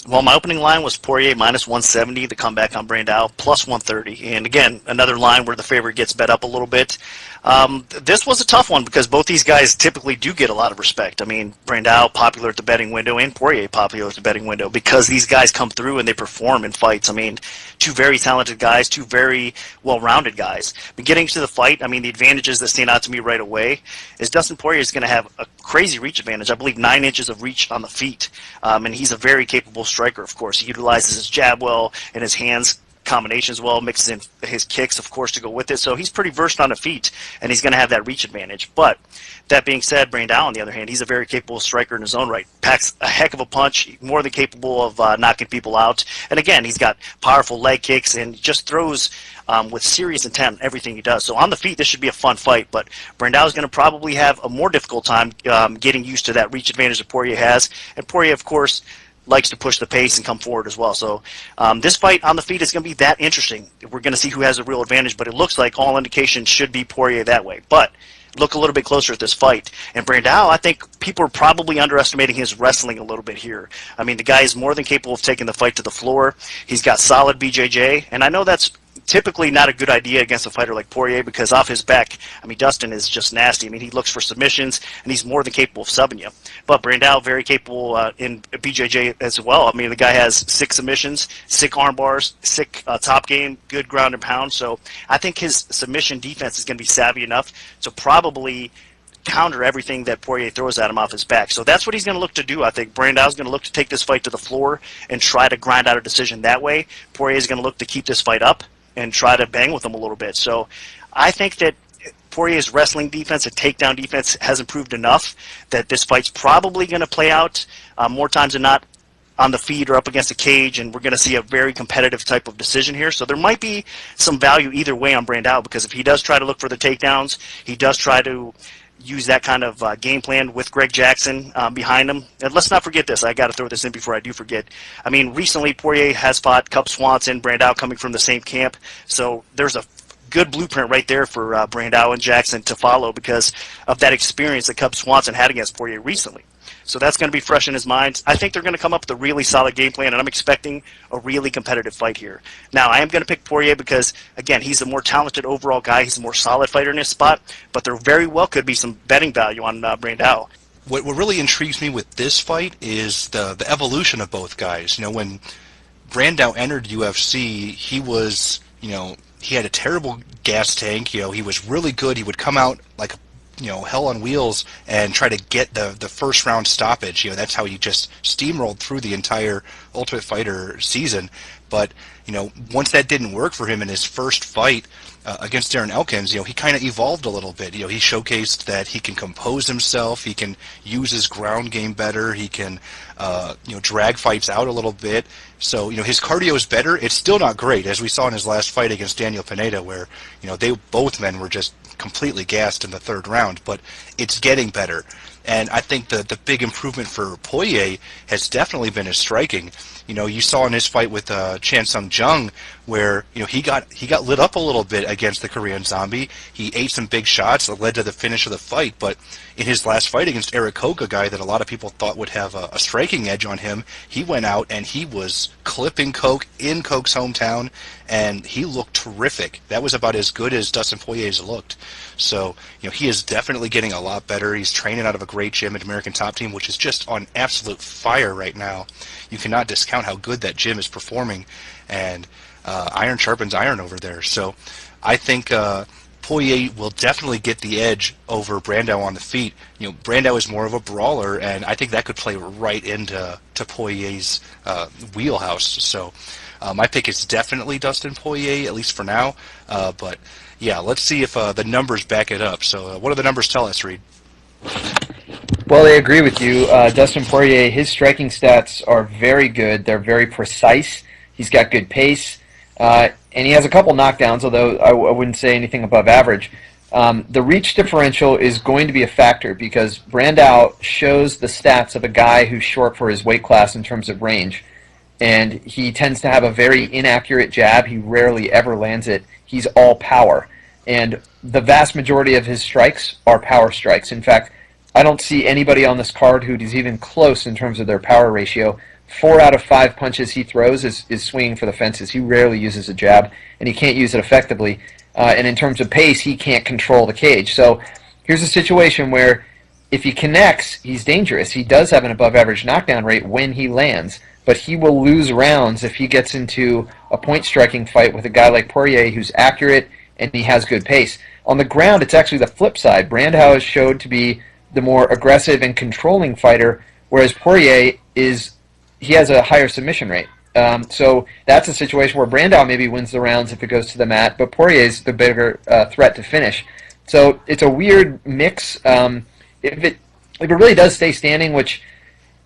Well, my opening line was Poirier minus 170, the comeback on Brandao, plus 130. And again, another line where the favorite gets bet up a little bit. This was a tough one because both these guys typically do get a lot of respect. I mean, Brandao popular at the betting window and Poirier popular at the betting window because these guys come through and they perform in fights. I mean, two very talented guys, two very well-rounded guys. But getting to the fight, I mean, the advantages that stand out to me right away is Dustin Poirier is going to have a crazy reach advantage. I believe 9 inches of reach on the feet. And he's a very capable striker, of course. He utilizes his jab well and his hands combinations well, mixes in his kicks, of course, to go with it. So he's pretty versed on the feet, and he's going to have that reach advantage. But that being said, Brandao, on the other hand, he's a very capable striker in his own right. Packs a heck of a punch, more than capable of knocking people out. And again, he's got powerful leg kicks and just throws with serious intent on everything he does. So on the feet, this should be a fun fight. But Brandao is going to probably have a more difficult time getting used to that reach advantage that Poirier has. And Poirier, of course, likes to push the pace and come forward as well. So this fight on the feet is going to be that interesting. We're going to see who has a real advantage, but it looks like all indications should be Poirier that way. But look a little bit closer at this fight. And Brandao, I think people are probably underestimating his wrestling a little bit here. I mean, the guy is more than capable of taking the fight to the floor. He's got solid BJJ, and I know that's typically not a good idea against a fighter like Poirier because off his back, I mean, Dustin is just nasty. I mean, he looks for submissions, and he's more than capable of subbing you. But Brandao, very capable in BJJ as well. I mean, the guy has 6 submissions, sick arm bars, sick top game, good ground and pound. So I think his submission defense is going to be savvy enough to probably counter everything that Poirier throws at him off his back. So that's what he's going to look to do. I think Brandao's going to look to take this fight to the floor and try to grind out a decision that way. Poirier is going to look to keep this fight up and try to bang with him a little bit. So I think that Poirier's wrestling defense and takedown defense has improved enough that this fight's probably going to play out more times than not on the feet or up against a cage, and we're going to see a very competitive type of decision here. So there might be some value either way on Brandao because if he does try to look for the takedowns, he does try to use that kind of game plan with Greg Jackson behind him. And let's not forget this. I got to throw this in before I do forget. I mean, recently Poirier has fought Cub Swanson, Brandao coming from the same camp. So there's a good blueprint right there for Brandao and Jackson to follow because of that experience that Cub Swanson had against Poirier recently. So that's going to be fresh in his mind. I think they're going to come up with a really solid game plan, and I'm expecting a really competitive fight here. Now, I am going to pick Poirier because, again, he's a more talented overall guy. He's a more solid fighter in his spot, but there very well could be some betting value on Brandao. What really intrigues me with this fight is the evolution of both guys. You know, when Brandao entered UFC, he was, he had a terrible gas tank. He was really good. He would come out like hell on wheels and try to get the first round stoppage. That's how he just steamrolled through the entire Ultimate Fighter season. But once that didn't work for him in his first fight, against Darren Elkins, he kind of evolved a little bit. He showcased that he can compose himself, he can use his ground game better, he can, drag fights out a little bit. So, his cardio is better. It's still not great, as we saw in his last fight against Daniel Pineda, where, both men were just completely gassed in the third round, but it's getting better. And I think the big improvement for Poirier has definitely been his striking. You saw in his fight with Chan Sung Jung where he got lit up a little bit against the Korean Zombie. He ate some big shots that led to the finish of the fight. But in his last fight against Eric Koch, a guy that a lot of people thought would have a striking edge on him, he went out and he was clipping Koch in Koch's hometown, and he looked terrific. That was about as good as Dustin Poirier's looked. So, he is definitely getting a lot better. He's training out of a great gym at American Top Team, which is just on absolute fire right now. You cannot discount how good that gym is performing, and iron sharpens iron over there. So I think Poirier will definitely get the edge over Brandao on the feet. Brandao is more of a brawler, and I think that could play right into Poirier's wheelhouse. So my pick is definitely Dustin Poirier, at least for now. But yeah, let's see if the numbers back it up. So what do the numbers tell us, Reed? Well, they agree with you. Dustin Poirier, his striking stats are very good. They're very precise. He's got good pace. And he has a couple knockdowns, although I wouldn't say anything above average. The reach differential is going to be a factor because Brandao shows the stats of a guy who's short for his weight class in terms of range. And he tends to have a very inaccurate jab. He rarely ever lands it. He's all power. And the vast majority of his strikes are power strikes. In fact, I don't see anybody on this card who is even close in terms of their power ratio. 4 out of 5 punches he throws is swinging for the fences. He rarely uses a jab, and he can't use it effectively. And in terms of pace, he can't control the cage. So here's a situation where if he connects, he's dangerous. He does have an above-average knockdown rate when he lands, but he will lose rounds if he gets into a point-striking fight with a guy like Poirier who's accurate and he has good pace. On the ground, it's actually the flip side. Brandao is showed to be the more aggressive and controlling fighter, whereas Poirier he has a higher submission rate. So that's a situation where Brandao maybe wins the rounds if it goes to the mat, but Poirier's the bigger threat to finish. So it's a weird mix. If it really does stay standing, which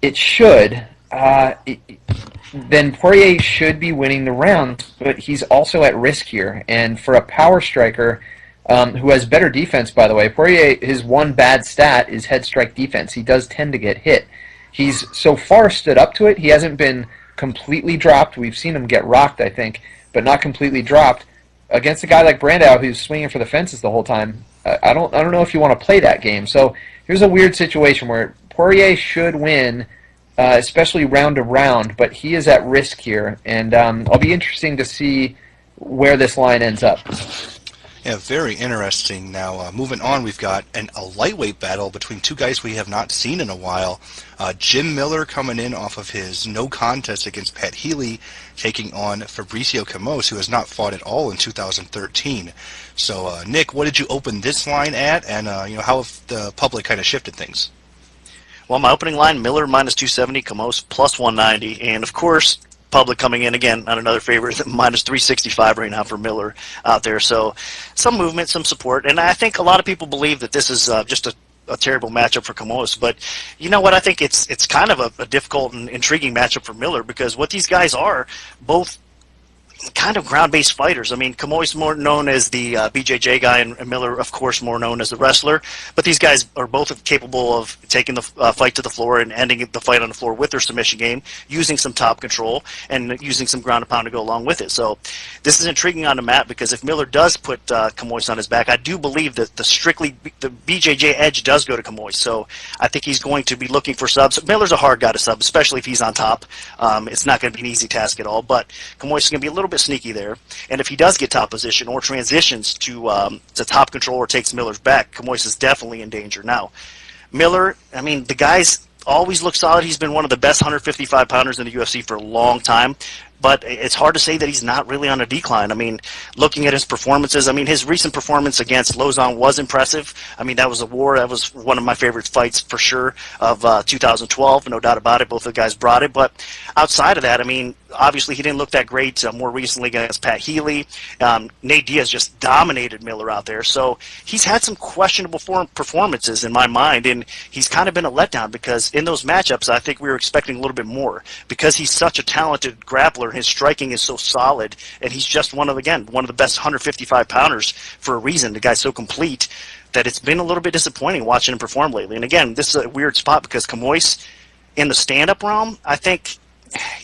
it should, then Poirier should be winning the rounds, but he's also at risk here. And for a power striker who has better defense, by the way, Poirier, his one bad stat is head strike defense. He does tend to get hit. He's so far stood up to it. He hasn't been completely dropped. We've seen him get rocked, I think, but not completely dropped. Against a guy like Brandao who's swinging for the fences the whole time, I don't know if you want to play that game. So here's a weird situation where Poirier should win, especially round to round, but he is at risk here, and I'll be interesting to see where this line ends up. Yeah, very interesting. Now, moving on, we've got a lightweight battle between two guys we have not seen in a while. Jim Miller coming in off of his no contest against Pat Healy, taking on Fabricio Camões, who has not fought at all in 2013. So, Nick, what did you open this line at, and how have the public kind of shifted things? Well, my opening line, Miller minus 270, Camões plus 190, and of course, public coming in again on another favorite, minus 365 right now for Miller out there. So some movement, some support, and I think a lot of people believe that this is just a terrible matchup for Camões. But you know what? I think it's kind of a difficult and intriguing matchup for Miller because what these guys are, both kind of ground-based fighters. I mean, Camões more known as the BJJ guy, and Miller, of course, more known as the wrestler. But these guys are both capable of taking the fight to the floor and ending the fight on the floor with their submission game, using some top control and using some ground and pound to go along with it. So this is intriguing on the mat because if Miller does put Camões on his back, I do believe that the BJJ edge does go to Camões. So I think he's going to be looking for subs. Miller's a hard guy to sub, especially if he's on top. It's not going to be an easy task at all, but Camões is going to be a little bit sneaky there, and if he does get top position or transitions to top control or takes Miller's back, Camões is definitely in danger. Now, Miller, I mean, the guy's always looked solid. He's been one of the best 155-pounders in the UFC for a long time. but it's hard to say that he's not really on a decline. I mean, looking at his performances, I mean, his recent performance against Lozon was impressive. I mean, that was a war. That was one of my favorite fights for sure of 2012, no doubt about it. Both of the guys brought it. But outside of that, I mean, obviously he didn't look that great more recently against Pat Healy. Nate Diaz just dominated Miller out there. So he's had some questionable performances in my mind, and he's kind of been a letdown because in those matchups, I think we were expecting a little bit more because he's such a talented grappler. His striking is so solid, and he's just one of the best 155 pounders for a reason. The guy's so complete that it's been a little bit disappointing watching him perform lately. And again, this is a weird spot because Camois in the stand-up realm, I think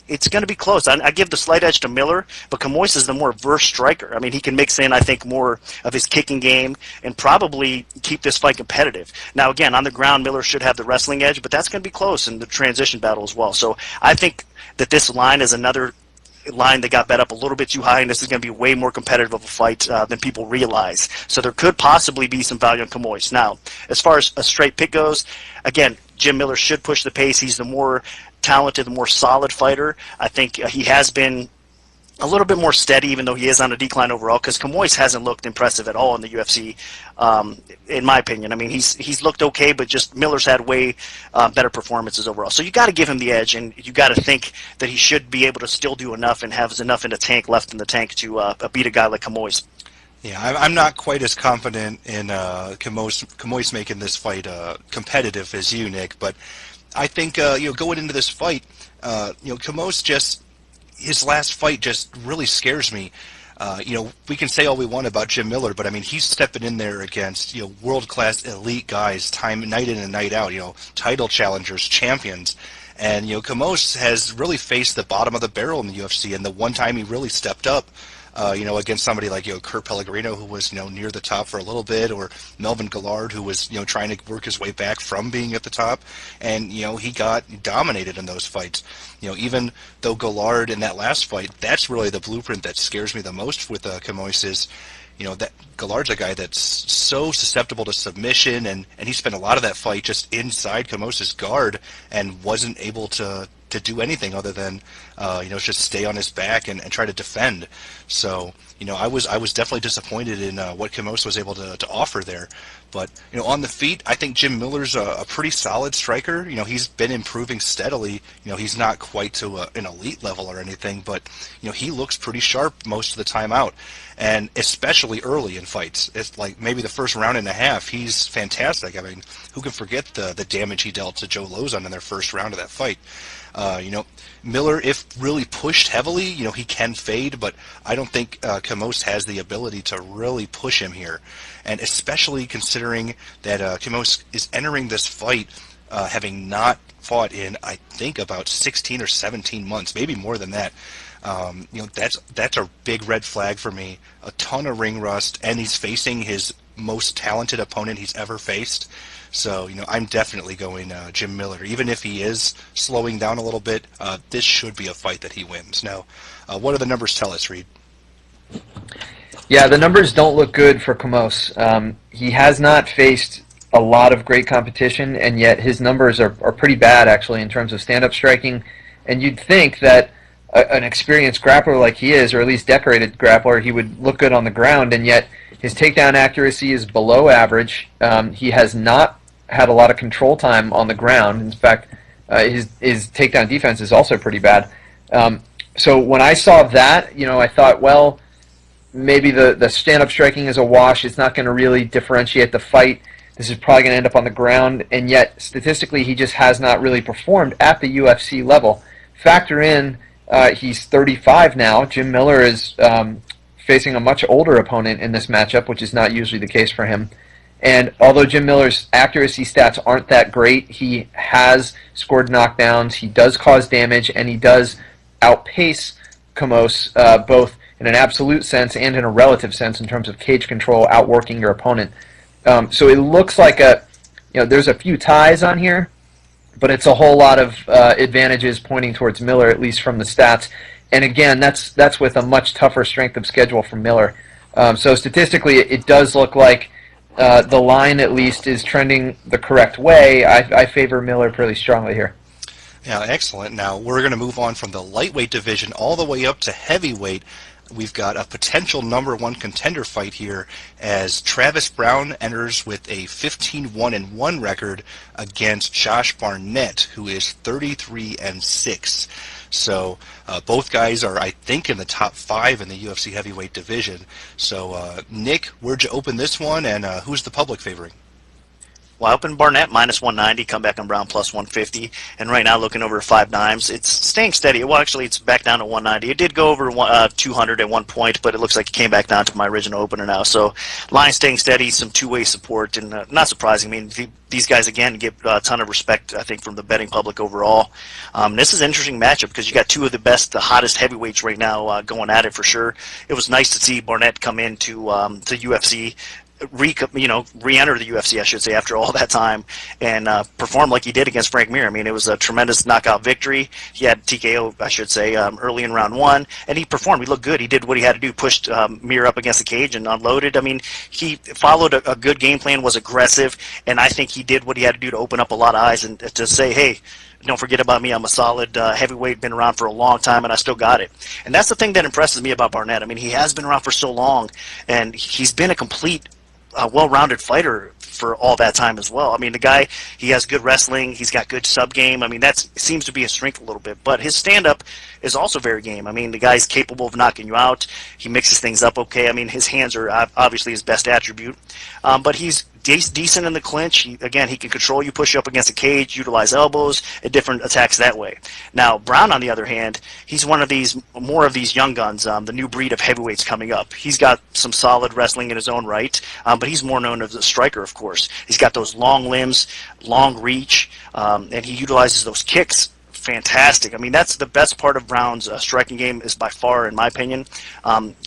it's going to be close. I give the slight edge to Miller, but Camois is the more versed striker. I mean, he can mix in, I think, more of his kicking game and probably keep this fight competitive. Now, again, on the ground, Miller should have the wrestling edge, but that's going to be close in the transition battle as well. So I think that this line is another line that got bet up a little bit too high, and this is going to be way more competitive of a fight than people realize. So there could possibly be some value on Camois. Now, as far as a straight pick goes, again, Jim Miller should push the pace. He's the more talented, the more solid fighter. I think he has been a little bit more steady, even though he is on a decline overall, because Camois hasn't looked impressive at all in the UFC, in my opinion. I mean, he's looked okay, but just Miller's had way better performances overall. So you got to give him the edge, and you got to think that he should be able to still do enough and have enough in the tank left in the tank to beat a guy like Camois. Yeah, I'm not quite as confident in Camois making this fight competitive as you, Nick, but I think going into this fight, Camois just, his last fight just really scares me. We can say all we want about Jim Miller, but I mean, he's stepping in there against world-class elite guys, night in and night out, title challengers, champions. And Camois has really faced the bottom of the barrel in the UFC, and the one time he really stepped up, against somebody like Kurt Pellegrino, who was near the top for a little bit, or Melvin Gillard, who was trying to work his way back from being at the top, and he got dominated in those fights. Even though Gillard in that last fight, that's really the blueprint that scares me the most with Camois is, that Gillard's a guy that's so susceptible to submission, and he spent a lot of that fight just inside Camois's guard and wasn't able to do anything other than just stay on his back and try to defend. So I was definitely disappointed in what Camois was able to offer there. But on the feet, I think Jim Miller's a pretty solid striker. He's been improving steadily. He's not quite to an elite level or anything, but he looks pretty sharp most of the time out, and especially early in fights. It's like maybe the first round and a half, he's fantastic. I mean, who can forget the damage he dealt to Joe Lozon in their first round of that fight? Miller, if really pushed heavily, he can fade, but I don't think Camois has the ability to really push him here. And especially considering that Camois is entering this fight having not fought in, I think, about 16 or 17 months, maybe more than that. That's a big red flag for me. A ton of ring rust, and he's facing his most talented opponent he's ever faced. So, I'm definitely going Jim Miller. Even if he is slowing down a little bit, this should be a fight that he wins. Now, what do the numbers tell us, Reed? Yeah, the numbers don't look good for Camois. He has not faced a lot of great competition, and yet his numbers are pretty bad, actually, in terms of stand-up striking. And you'd think that an experienced grappler like he is, or at least decorated grappler, he would look good on the ground, and yet his takedown accuracy is below average. He has not had a lot of control time on the ground. In fact, his takedown defense is also pretty bad. So when I saw that, I thought, well, maybe the stand-up striking is a wash. It's not going to really differentiate the fight. This is probably going to end up on the ground, and yet statistically he just has not really performed at the UFC level. Factor in he's 35 now. Jim Miller is facing a much older opponent in this matchup, which is not usually the case for him. And although Jim Miller's accuracy stats aren't that great, he has scored knockdowns, he does cause damage, and he does outpace Camois both in an absolute sense and in a relative sense in terms of cage control, outworking your opponent. So it looks like there's a few ties on here, but it's a whole lot of advantages pointing towards Miller, at least from the stats. And again, that's with a much tougher strength of schedule for Miller. So statistically, it does look like the line, at least, is trending the correct way. I favor Miller pretty strongly here. Yeah, excellent. Now we're going to move on from the lightweight division all the way up to heavyweight. We've got a potential number one contender fight here as Travis Brown enters with a 15-1-1 record against Josh Barnett, who is 33-6. So both guys are, I think, in the top 5 in the UFC heavyweight division. So Nick, where'd you open this one, and who's the public favoring? Well, I opened Barnett minus 190, come back on Brown plus 150, and right now looking over 5 dimes. It's staying steady. Well, actually, it's back down to 190. It did go over 200 at one point, but it looks like it came back down to my original opener now. So line staying steady, some two-way support, and not surprising. I mean, these guys, again, get a ton of respect, I think, from the betting public overall. This is an interesting matchup because you got two of the best, the hottest heavyweights right now going at it for sure. It was nice to see Barnett come into to UFC, re-enter the UFC, I should say, after all that time, and perform like he did against Frank Mir. I mean, it was a tremendous knockout victory. He had TKO, I should say, early in round 1, and he performed. He looked good. He did what he had to do, pushed Mir up against the cage and unloaded. I mean, he followed a good game plan, was aggressive, and I think he did what he had to do to open up a lot of eyes and to say, hey, don't forget about me. I'm a solid heavyweight, been around for a long time, and I still got it. And that's the thing that impresses me about Barnett. I mean, he has been around for so long, and he's been a complete well-rounded fighter for all that time as well. I mean, the guy, he has good wrestling. He's got good sub-game. I mean, that seems to be a strength a little bit. But his stand-up is also very game. I mean, the guy's capable of knocking you out. He mixes things up okay. I mean, his hands are obviously his best attribute. But he's decent in the clinch. Again, he can control you, push you up against the cage, utilize elbows, and different attacks that way. Now, Brown, on the other hand, he's one of these, more of these young guns, the new breed of heavyweights coming up. He's got some solid wrestling in his own right, but he's more known as a striker, of course. He's got those long limbs, long reach, and he utilizes those kicks. Fantastic. I mean, that's the best part of Brown's striking game is by far, in my opinion,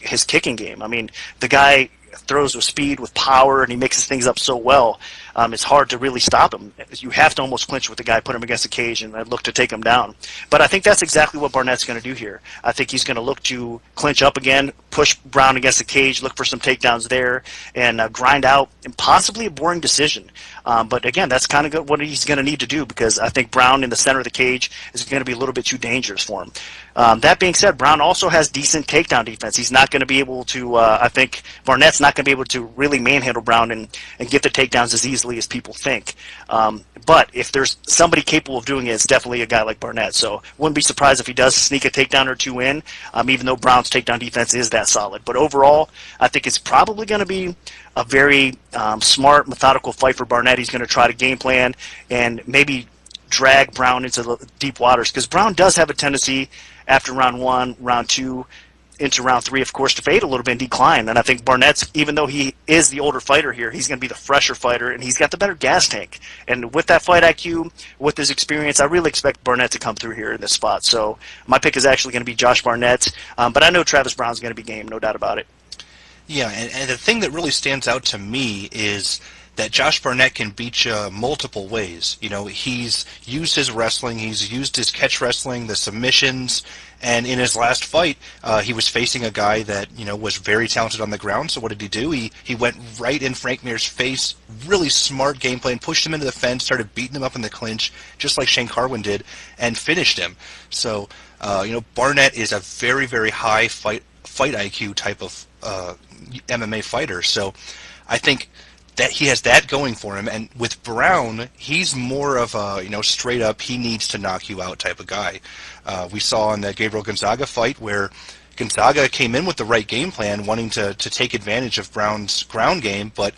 his kicking game. I mean, the guy throws with speed, with power, and he mixes things up so well. It's hard to really stop him. You have to almost clinch with the guy, put him against the cage, and look to take him down. But I think that's exactly what Barnett's going to do here. I think he's going to look to clinch up again, push Brown against the cage, look for some takedowns there, and grind out and possibly a boring decision. But again, that's kind of what he's going to need to do because I think Brown in the center of the cage is going to be a little bit too dangerous for him. That being said, Brown also has decent takedown defense. He's not going to be able to, I think Barnett's not going to be able to really manhandle Brown and get the takedowns as easily as people think. But if there's somebody capable of doing it, it's definitely a guy like Barnett. So wouldn't be surprised if he does sneak a takedown or two in, even though Brown's takedown defense is that solid. But overall, I think it's probably going to be a very smart, methodical fight for Barnett. He's going to try to game plan and maybe drag Brown into the deep waters because Brown does have a tendency after round 1, round 2, into round 3, of course, to fade a little bit and decline. And I think Barnett's, even though he is the older fighter here, he's going to be the fresher fighter, and he's got the better gas tank. And with that fight IQ, with his experience, I really expect Barnett to come through here in this spot. So my pick is actually going to be Josh Barnett, but I know Travis Brown's going to be game, no doubt about it. Yeah, and the thing that really stands out to me is that Josh Barnett can beat you multiple ways. You know, he's used his wrestling, he's used his catch wrestling, the submissions, and in his last fight, he was facing a guy that, you know, was very talented on the ground. So what did he do? He went right in Frank Mir's face, really smart game plan, pushed him into the fence, started beating him up in the clinch, just like Shane Carwin did, and finished him. So, you know, Barnett is a very, very high fight IQ type of MMA fighter. So I think that he has that going for him, and with Brown, he's more of a, you know, straight up, he needs to knock you out type of guy. We saw in the Gabriel Gonzaga fight where Gonzaga came in with the right game plan, wanting to take advantage of Brown's ground game, but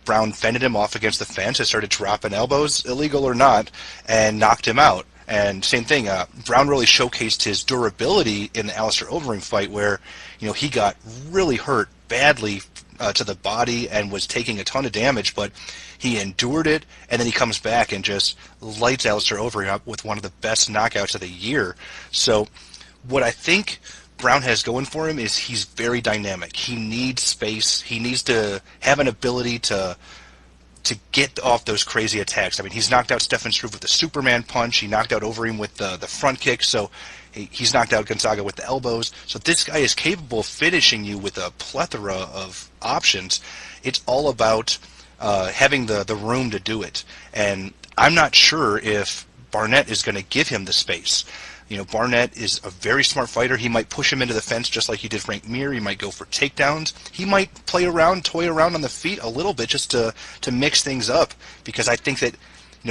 Brown fended him off against the fence and started dropping elbows, illegal or not, and knocked him out. And same thing, Brown really showcased his durability in the Alistair Overeem fight where, you know, he got really hurt badly to the body and was taking a ton of damage, but he endured it, and then he comes back and just lights Alistair Overeem up with one of the best knockouts of the year. So what I think Brown has going for him is he's very dynamic. He needs space. He needs to have an ability to get off those crazy attacks. I mean, he's knocked out Stefan Struve with the Superman punch. He knocked out Overeem with the front kick. So he's knocked out Gonzaga with the elbows. So this guy is capable of finishing you with a plethora of options. It's all about having the room to do it. And I'm not sure if Barnett is going to give him the space. Barnett is a very smart fighter. He might push him into the fence just like he did Frank Mir. He might go for takedowns. He might toy around on the feet a little bit just to mix things up, because I think that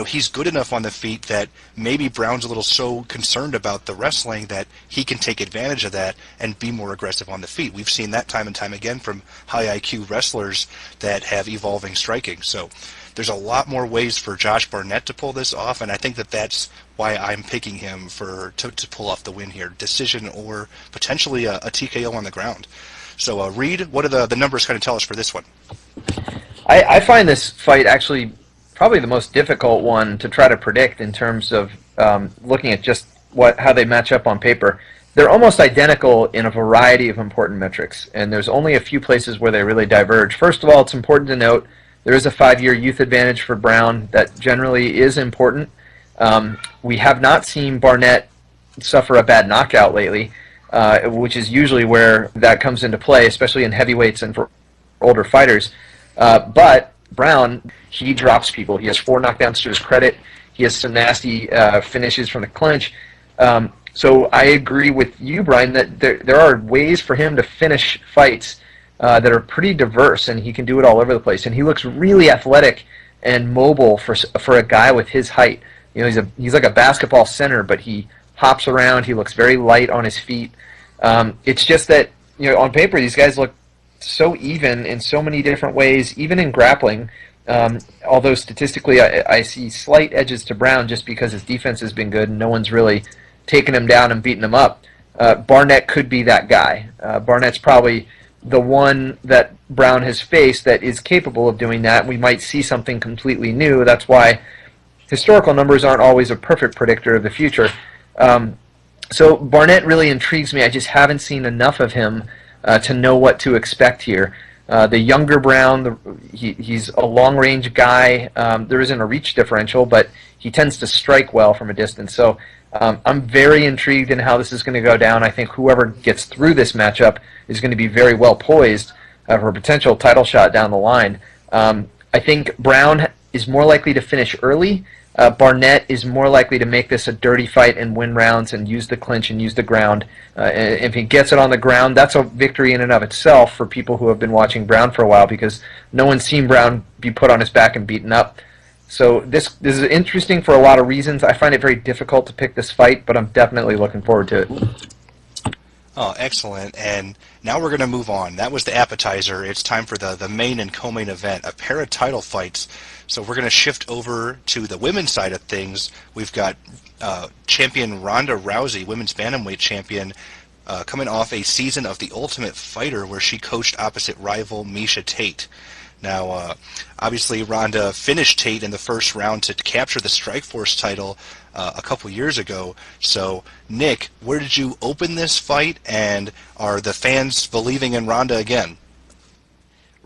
he's good enough on the feet that maybe Brown's a little so concerned about the wrestling that he can take advantage of that and be more aggressive on the feet. We've seen that time and time again from high IQ wrestlers that have evolving striking. So there's a lot more ways for Josh Barnett to pull this off, and I think that that's why I'm picking him to pull off the win here, decision or potentially a TKO on the ground. So Reed, what are the numbers kind of tell us for this one? I find this fight actually probably the most difficult one to try to predict in terms of looking at just how they match up on paper. They're almost identical in a variety of important metrics, and there's only a few places where they really diverge. First of all, it's important to note there is a 5-year youth advantage for Brown that generally is important. We have not seen Barnett suffer a bad knockout lately, which is usually where that comes into play, especially in heavyweights and for older fighters. But Brown, he drops people. He has 4 knockdowns to his credit. He has some nasty finishes from the clinch. So I agree with you, Brian, that there are ways for him to finish fights that are pretty diverse, and he can do it all over the place. And he looks really athletic and mobile for a guy with his height. He's like a basketball center, but he hops around. He looks very light on his feet. It's just that on paper these guys look so even in so many different ways, even in grappling. Although statistically I see slight edges to Brown just because his defense has been good and no one's really taken him down and beaten him up. Barnett could be that guy. Barnett's probably the one that Brown has faced that is capable of doing that. We might see something completely new. That's why historical numbers aren't always a perfect predictor of the future. So Barnett really intrigues me. I just haven't seen enough of him to know what to expect here. The younger Brown, he's a long-range guy. There isn't a reach differential, but he tends to strike well from a distance. So I'm very intrigued in how this is going to go down. I think whoever gets through this matchup is going to be very well poised for a potential title shot down the line. I think Brown is more likely to finish early. Barnett is more likely to make this a dirty fight and win rounds and use the clinch and use the ground. If he gets it on the ground, that's a victory in and of itself for people who have been watching Brown for a while, because no one's seen Brown be put on his back and beaten up. So this is interesting for a lot of reasons. I find it very difficult to pick this fight, but I'm definitely looking forward to it. Oh, excellent. And now we're going to move on. That was the appetizer. It's time for the main and co-main event, a pair of title fights. So we're going to shift over to the women's side of things. We've got champion Ronda Rousey, women's bantamweight champion, coming off a season of The Ultimate Fighter where she coached opposite rival Miesha Tate. Now, obviously, Ronda finished Tate in the first round to capture the Strikeforce title a couple years ago. So, Nick, where did you open this fight, and are the fans believing in Ronda again?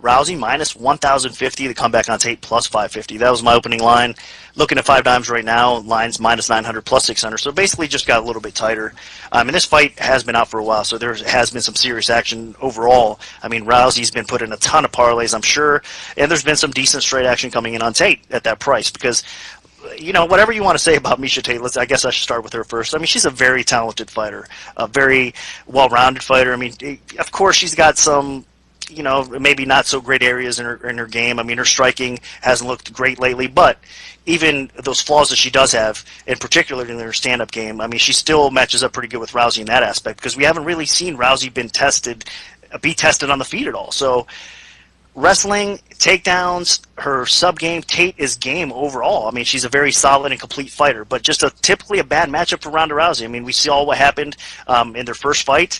Rousey minus 1,050, the comeback on Tate plus 550. That was my opening line. Looking at 5 dimes right now, lines minus 900 plus 600. So basically just got a little bit tighter. And this fight has been out for a while, so there has been some serious action overall. I mean, Rousey's been put in a ton of parlays, I'm sure, and there's been some decent straight action coming in on Tate at that price because, whatever you want to say about Miesha Tate, I guess I should start with her first. I mean, she's a very talented fighter, a very well-rounded fighter. I mean, of course, she's got some maybe not so great areas in her game. I mean, her striking hasn't looked great lately, but even those flaws that she does have, in particular in her stand-up game, I mean, she still matches up pretty good with Rousey in that aspect because we haven't really seen Rousey be tested on the feet at all. So wrestling, takedowns, her sub-game, Tate is game overall. I mean, she's a very solid and complete fighter, but just typically a bad matchup for Ronda Rousey. I mean, we saw what happened in their first fight.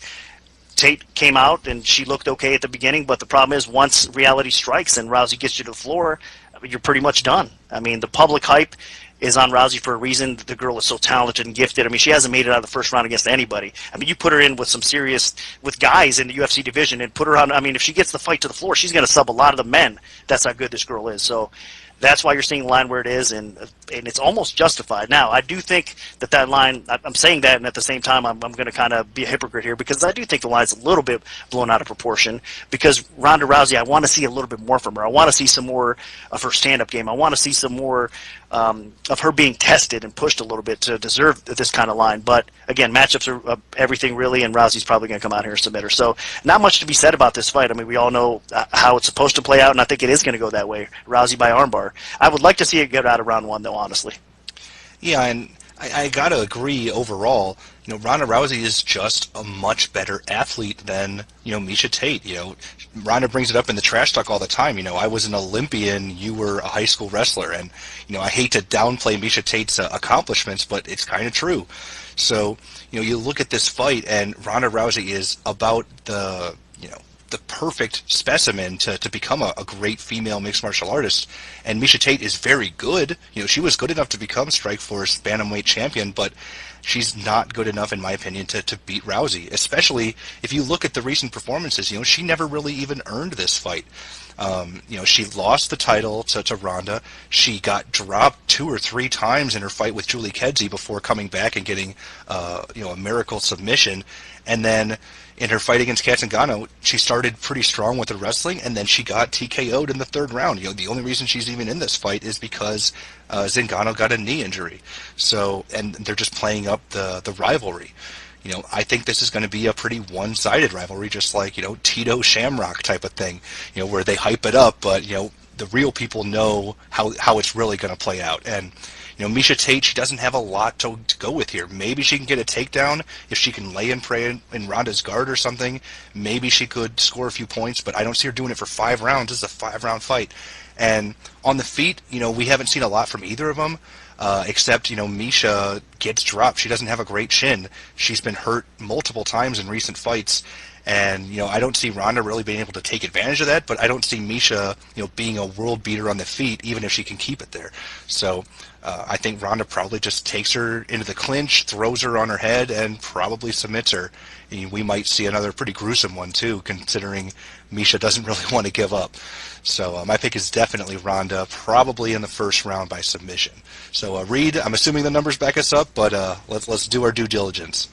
Tate came out and she looked okay at the beginning, but the problem is once reality strikes and Rousey gets you to the floor, you're pretty much done. I mean, the public hype is on Rousey for a reason. The girl is so talented and gifted. I mean, she hasn't made it out of the first round against anybody. I mean, you put her in with with guys in the UFC division and put her on. I mean, if she gets the fight to the floor, she's going to sub a lot of the men. That's how good this girl is. So that's why you're seeing the line where it is, and it's almost justified. Now, I do think that line, I'm saying that, and at the same time, I'm going to kind of be a hypocrite here, because I do think the line's a little bit blown out of proportion, because Ronda Rousey, I want to see a little bit more from her. I want to see some more of her stand-up game. I want to see some more of her being tested and pushed a little bit to deserve this kind of line. But again, matchups are everything really, and Rousey's probably going to come out here and submit her. So not much to be said about this fight. I mean, we all know how it's supposed to play out, and I think it is going to go that way. Rousey by armbar. I would like to see it get out of round one, though, honestly. Yeah, and I got to agree overall, Ronda Rousey is just a much better athlete than, Miesha Tate. Ronda brings it up in the trash talk all the time. I was an Olympian, you were a high school wrestler. And, I hate to downplay Miesha Tate's accomplishments, but it's kind of true. So, you look at this fight, and Ronda Rousey is about the perfect specimen to become a great female mixed martial artist. And Miesha Tate is very good. She was good enough to become Strikeforce Bantamweight champion, but she's not good enough, in my opinion, to beat Rousey, especially if you look at the recent performances. She never really even earned this fight. She lost the title to Ronda. She got dropped 2 or 3 times in her fight with Julie Kedzie before coming back and getting a miracle submission. And then in her fight against Kat Zingano, she started pretty strong with her wrestling, and then she got TKO'd in the 3rd round. The only reason she's even in this fight is because Zingano got a knee injury. So, and they're just playing up the rivalry. I think this is going to be a pretty one-sided rivalry, just like, Tito Shamrock type of thing, where they hype it up, but, the real people know how it's really going to play out. And, Miesha Tate, she doesn't have a lot to go with here. Maybe she can get a takedown if she can lay and pray in Ronda's guard or something. Maybe she could score a few points, but I don't see her doing it for 5 rounds. This is a 5-round fight. And on the feet, we haven't seen a lot from either of them. Except, Miesha gets dropped. She doesn't have a great chin. She's been hurt multiple times in recent fights. And, I don't see Ronda really being able to take advantage of that, but I don't see Miesha, being a world beater on the feet, even if she can keep it there. So I think Ronda probably just takes her into the clinch, throws her on her head, and probably submits her. And we might see another pretty gruesome one, too, considering Miesha doesn't really want to give up. So my pick is definitely Ronda, probably in the 1st round by submission. So Reed, I'm assuming the numbers back us up, but let's do our due diligence.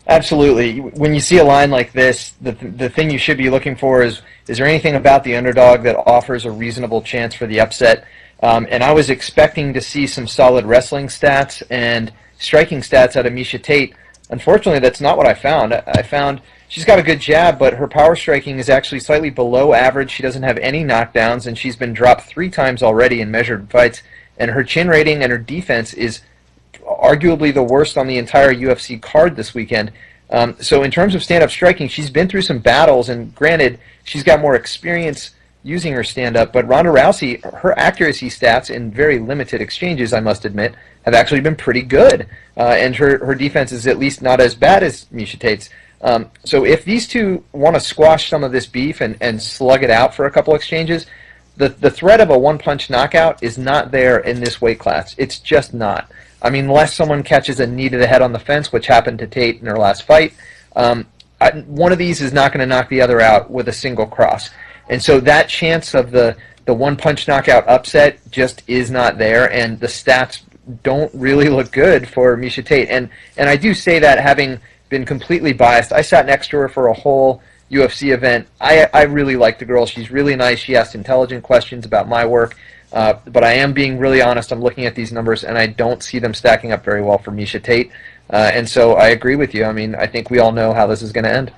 Absolutely. When you see a line like this, the thing you should be looking for is there anything about the underdog that offers a reasonable chance for the upset? And I was expecting to see some solid wrestling stats and striking stats out of Miesha Tate. Unfortunately, that's not what I found. I found she's got a good jab, but her power striking is actually slightly below average. She doesn't have any knockdowns, and she's been dropped 3 times already in measured fights. And her chin rating and her defense is arguably the worst on the entire UFC card this weekend. So in terms of stand-up striking, she's been through some battles, and granted, she's got more experience using her stand-up, but Ronda Rousey, her accuracy stats in very limited exchanges, I must admit, have actually been pretty good. And her defense is at least not as bad as Miesha Tate's. So if these two want to squash some of this beef and slug it out for a couple exchanges, the threat of a one-punch knockout is not there in this weight class. It's just not. I mean, unless someone catches a knee to the head on the fence, which happened to Tate in her last fight, one of these is not going to knock the other out with a single cross. And so that chance of the one-punch knockout upset just is not there, and the stats don't really look good for Miesha Tate. And I do say that having been completely biased. I sat next to her for a whole UFC event. I really like the girl. She's really nice. She asked intelligent questions about my work. But I am being really honest. I'm looking at these numbers, and I don't see them stacking up very well for Miesha Tate. And so I agree with you. I mean, I think we all know how this is going to end.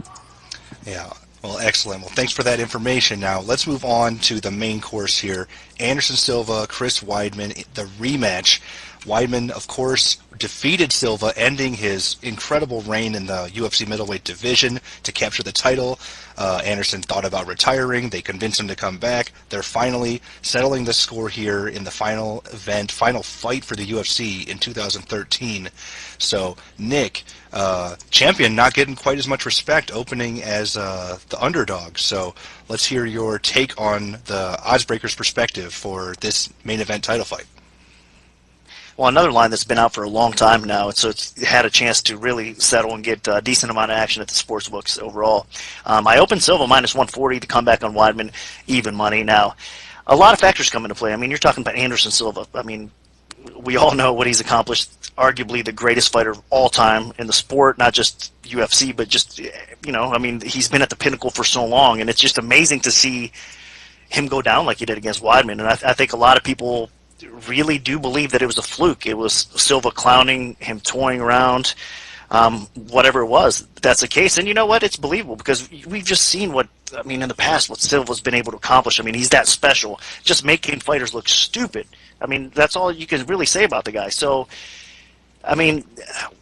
Yeah. Well, excellent. Well, thanks for that information. Now, let's move on to the main course here. Anderson Silva, Chris Weidman, the rematch. Weidman, of course, defeated Silva, ending his incredible reign in the UFC middleweight division to capture the title. Anderson thought about retiring. They convinced him to come back. They're finally settling the score here in the final event, final fight for the UFC in 2013. So, Nick, champion not getting quite as much respect opening as the underdog. So let's hear your take on the Oddsbreaker's perspective for this main event title fight. Well, another line that's been out for a long time now, so it's had a chance to really settle and get a decent amount of action at the sports books overall. I opened Silva minus 140 to come back on Weidman, even money. Now, a lot of factors come into play. I mean, you're talking about Anderson Silva. I mean, we all know what he's accomplished, arguably the greatest fighter of all time in the sport, not just UFC, but just, I mean, he's been at the pinnacle for so long, and it's just amazing to see him go down like he did against Weidman. And I think a lot of people really do believe that it was a fluke. It was Silva clowning him, toying around, whatever it was. That's the case, and you know what? It's believable because we've just seen in the past what Silva's been able to accomplish. I mean, he's that special, just making fighters look stupid. I mean, that's all you can really say about the guy. So, I mean,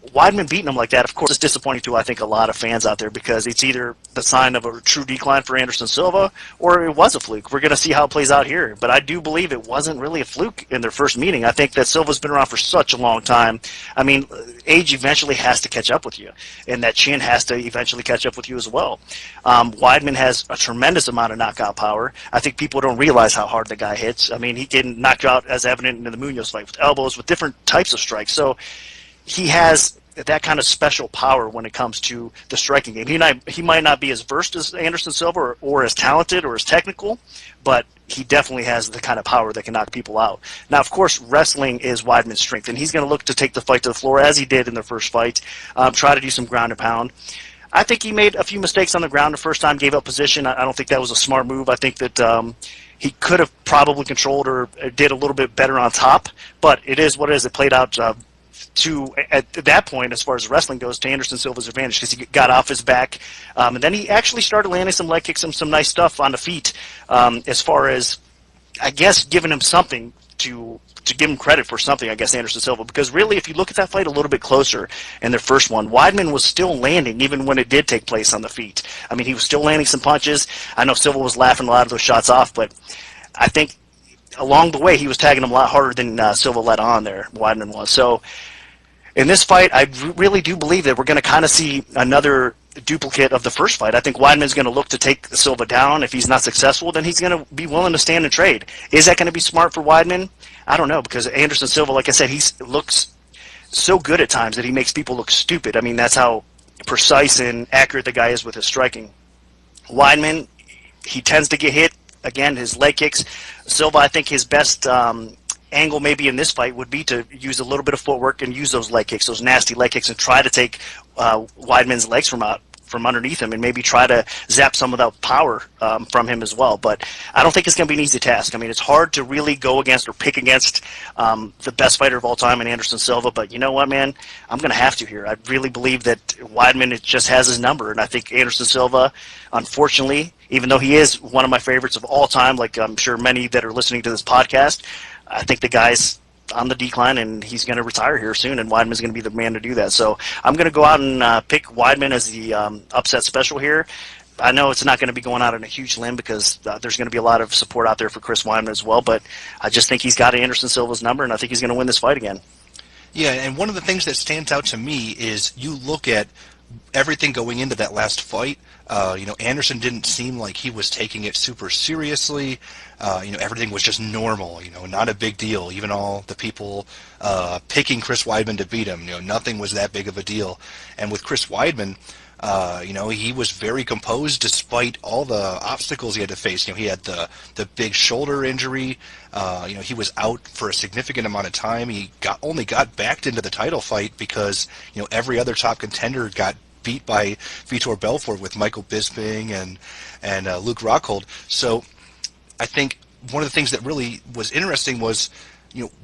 Weidman beating him like that, of course, is disappointing to, I think, a lot of fans out there because it's either the sign of a true decline for Anderson Silva or it was a fluke. We're going to see how it plays out here. But I do believe it wasn't really a fluke in their first meeting. I think that Silva's been around for such a long time. I mean, age eventually has to catch up with you, and that chin has to eventually catch up with you as well. Weidman has a tremendous amount of knockout power. I think people don't realize how hard the guy hits. I mean, he can knock you out, as evident in the Munoz fight, with elbows, with different types of strikes. So he has that kind of special power when it comes to the striking game. He might not be as versed as Anderson Silva or as talented or as technical, but he definitely has the kind of power that can knock people out. Now, of course, wrestling is Weidman's strength, and he's going to look to take the fight to the floor as he did in the first fight, try to do some ground and pound. I think he made a few mistakes on the ground the first time, gave up position. I don't think that was a smart move. I think that he could have probably controlled or did a little bit better on top, but it is what it is. It played out at that point, as far as wrestling goes, to Anderson Silva's advantage because he got off his back, and then he actually started landing some leg kicks and some nice stuff on the feet. As far as, I guess, giving him something to give him credit for something, I guess, Anderson Silva, because really, if you look at that fight a little bit closer in their first one, Weidman was still landing even when it did take place on the feet. I mean, he was still landing some punches. I know Silva was laughing a lot of those shots off, but I think along the way he was tagging him a lot harder than Silva let on there, Weidman was. So in this fight, I really do believe that we're going to kind of see another duplicate of the first fight. I think Weidman's going to look to take Silva down. If he's not successful, then he's going to be willing to stand and trade. Is that going to be smart for Weidman? I don't know, because Anderson Silva, like I said, he looks so good at times that he makes people look stupid. I mean, that's how precise and accurate the guy is with his striking. Weidman, he tends to get hit. Again, his leg kicks. Silva, I think his best angle maybe in this fight would be to use a little bit of footwork and use those leg kicks, those nasty leg kicks, and try to take Weidman's legs from underneath him and maybe try to zap some of that power from him as well. But I don't think it's going to be an easy task. I mean, it's hard to really go against or pick against the best fighter of all time in Anderson Silva, but you know what, man? I'm going to have to here. I really believe that Weidman just has his number, and I think Anderson Silva, unfortunately, even though he is one of my favorites of all time, like I'm sure many that are listening to this podcast, I think the guy's on the decline, and he's going to retire here soon, and Weidman's going to be the man to do that. So I'm going to go out and pick Weidman as the upset special here. I know it's not going to be going out on a huge limb because there's going to be a lot of support out there for Chris Weidman as well, but I just think he's got Anderson Silva's number, and I think he's going to win this fight again. Yeah, and one of the things that stands out to me is you look at everything going into that last fight. Anderson didn't seem like he was taking it super seriously. Everything was just normal, not a big deal. Even all the people picking Chris Weidman to beat him, nothing was that big of a deal. And with Chris Weidman, he was very composed despite all the obstacles he had to face. He had the big shoulder injury. He was out for a significant amount of time. He only got backed into the title fight because, every other top contender got beat by Vitor Belfort with Michael Bisping and Luke Rockhold. So I think one of the things that really was interesting was,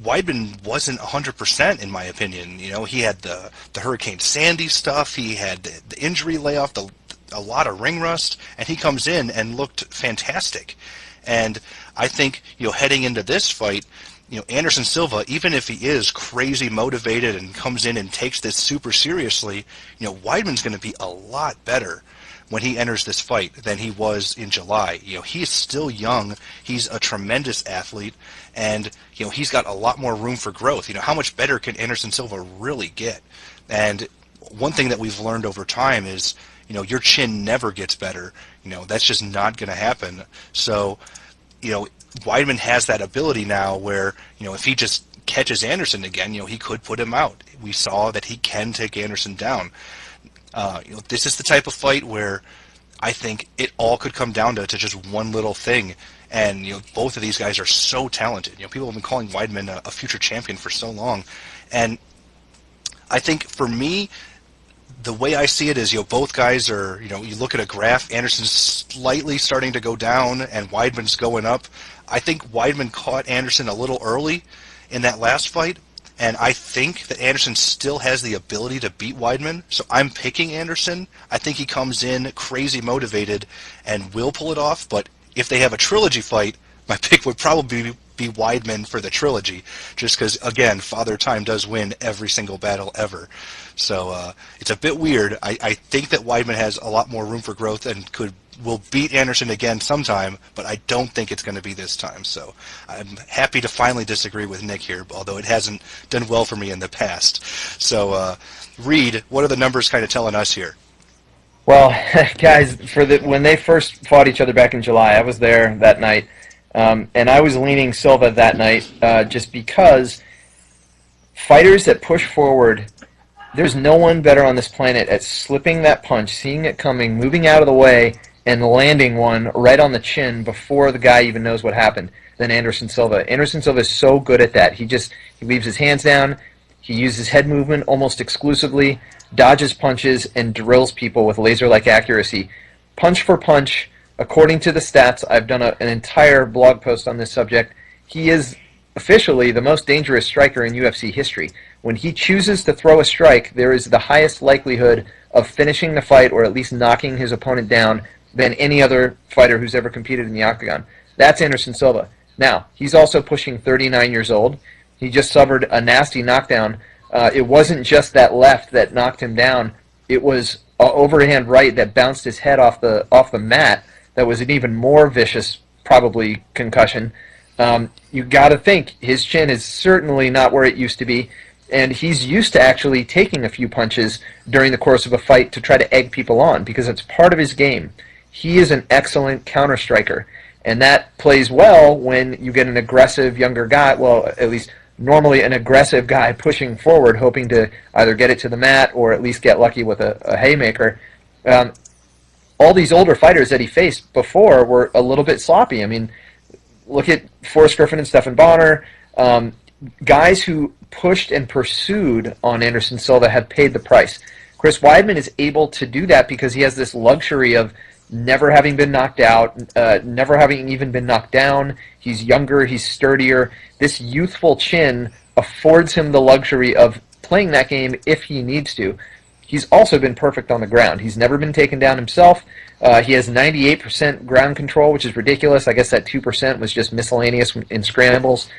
Weidman wasn't 100% in my opinion. He had the Hurricane Sandy stuff, he had the injury layoff, a lot of ring rust, and he comes in and looked fantastic. And I think, heading into this fight, Anderson Silva, even if he is crazy motivated and comes in and takes this super seriously, Weidman's going to be a lot better when he enters this fight than he was in July. He's still young. He's a tremendous athlete, and he's got a lot more room for growth. How much better can Anderson Silva really get? And one thing that we've learned over time is, your chin never gets better. That's just not going to happen. So, Weidman has that ability now where, if he just catches Anderson again, he could put him out. We saw that he can take Anderson down. This is the type of fight where I think it all could come down to just one little thing. And, both of these guys are so talented. People have been calling Weidman a future champion for so long. And I think for me, the way I see it is, both guys are, you look at a graph, Anderson's slightly starting to go down and Weidman's going up. I think Weidman caught Anderson a little early in that last fight, and I think that Anderson still has the ability to beat Weidman, so I'm picking Anderson. I think he comes in crazy motivated and will pull it off, but if they have a trilogy fight, my pick would probably be Weidman for the trilogy, just because, again, Father Time does win every single battle ever. So it's a bit weird. I think that Weidman has a lot more room for growth and will beat Anderson again sometime, but I don't think it's going to be this time. So I'm happy to finally disagree with Nick here, although it hasn't done well for me in the past. So Reed, what are the numbers kind of telling us here? Well, guys, when they first fought each other back in July, I was there that night, and I was leaning Silva that night just because fighters that push forward, there's no one better on this planet at slipping that punch, seeing it coming, moving out of the way, and landing one right on the chin before the guy even knows what happened than Anderson Silva. Anderson Silva is so good at that. He leaves his hands down, he uses head movement almost exclusively, dodges punches, and drills people with laser-like accuracy. Punch for punch, according to the stats, I've done an entire blog post on this subject, he is officially the most dangerous striker in UFC history. When he chooses to throw a strike, there is the highest likelihood of finishing the fight or at least knocking his opponent down than any other fighter who's ever competed in the octagon. That's Anderson Silva. Now, he's also pushing 39 years old. He just suffered a nasty knockdown. It wasn't just that left that knocked him down. It was an overhand right that bounced his head off the mat. That was an even more vicious, probably, concussion. You got to think his chin is certainly not where it used to be, and he's used to actually taking a few punches during the course of a fight to try to egg people on because it's part of his game. He is an excellent counter striker, and that plays well when you get an aggressive younger guy, well, at least normally an aggressive guy pushing forward, hoping to either get it to the mat or at least get lucky with a haymaker. All these older fighters that he faced before were a little bit sloppy. I mean, look at Forrest Griffin and Stephan Bonner. Guys who pushed and pursued on Anderson Silva have paid the price. Chris Weidman is able to do that because he has this luxury of never having been knocked out, never having even been knocked down. He's younger, he's sturdier. This youthful chin affords him the luxury of playing that game if he needs to. He's also been perfect on the ground. He's never been taken down himself. He has 98% ground control, which is ridiculous. I guess that 2% was just miscellaneous in scrambles.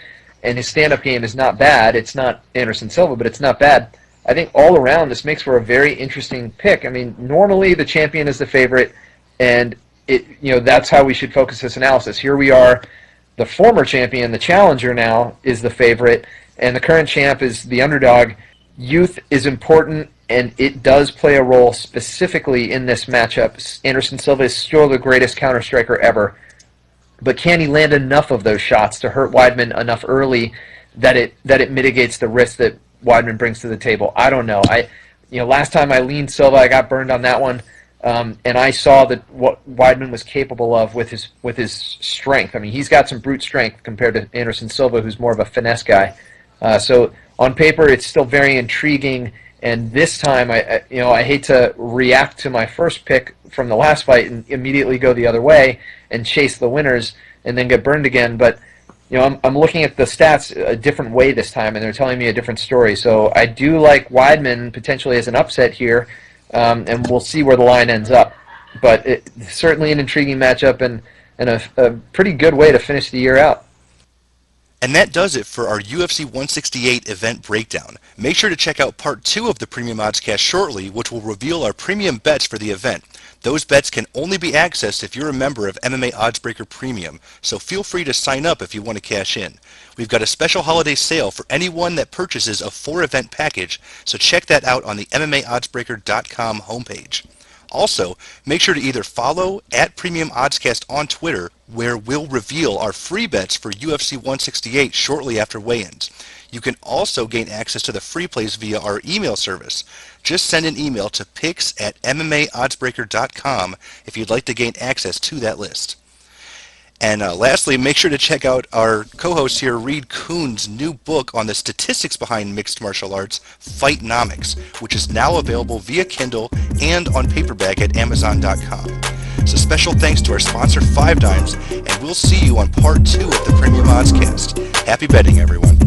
And his stand-up game is not bad. It's not Anderson Silva, but it's not bad. I think all around this makes for a very interesting pick. I mean, normally the champion is the favorite, and that's how we should focus this analysis. Here we are, the former champion, the challenger now, is the favorite, and the current champ is the underdog. Youth is important, and it does play a role specifically in this matchup. Anderson Silva is still the greatest counter striker ever, but can he land enough of those shots to hurt Weidman enough early that it mitigates the risk that Weidman brings to the table? I don't know. Last time I leaned Silva, I got burned on that one. And I saw that what Weidman was capable of with his strength. I mean, he's got some brute strength compared to Anderson Silva, who's more of a finesse guy. So on paper, it's still very intriguing. And this time, I hate to react to my first pick from the last fight and immediately go the other way and chase the winners and then get burned again. But I'm looking at the stats a different way this time, and they're telling me a different story. So I do like Weidman potentially as an upset here. And we'll see where the line ends up. But it's certainly an intriguing matchup and a pretty good way to finish the year out. And that does it for our UFC 168 event breakdown. Make sure to check out part 2 of the Premium OddsCast shortly, which will reveal our premium bets for the event. Those bets can only be accessed if you're a member of MMA Oddsbreaker Premium, so feel free to sign up if you want to cash in. We've got a special holiday sale for anyone that purchases a 4-event package, so check that out on the MMAOddsbreaker.com homepage. Also, make sure to either follow @Premium OddsCast on Twitter, where we'll reveal our free bets for UFC 168 shortly after weigh-ins. You can also gain access to the free plays via our email service. Just send an email to picks@MMAOddsbreaker.com if you'd like to gain access to that list. And lastly, make sure to check out our co-host here, Reed Kuhn's new book on the statistics behind mixed martial arts, Fightnomics, which is now available via Kindle and on paperback at Amazon.com. So special thanks to our sponsor, 5 Dimes, and we'll see you on part 2 of the Premium OddsCast. Happy betting, everyone.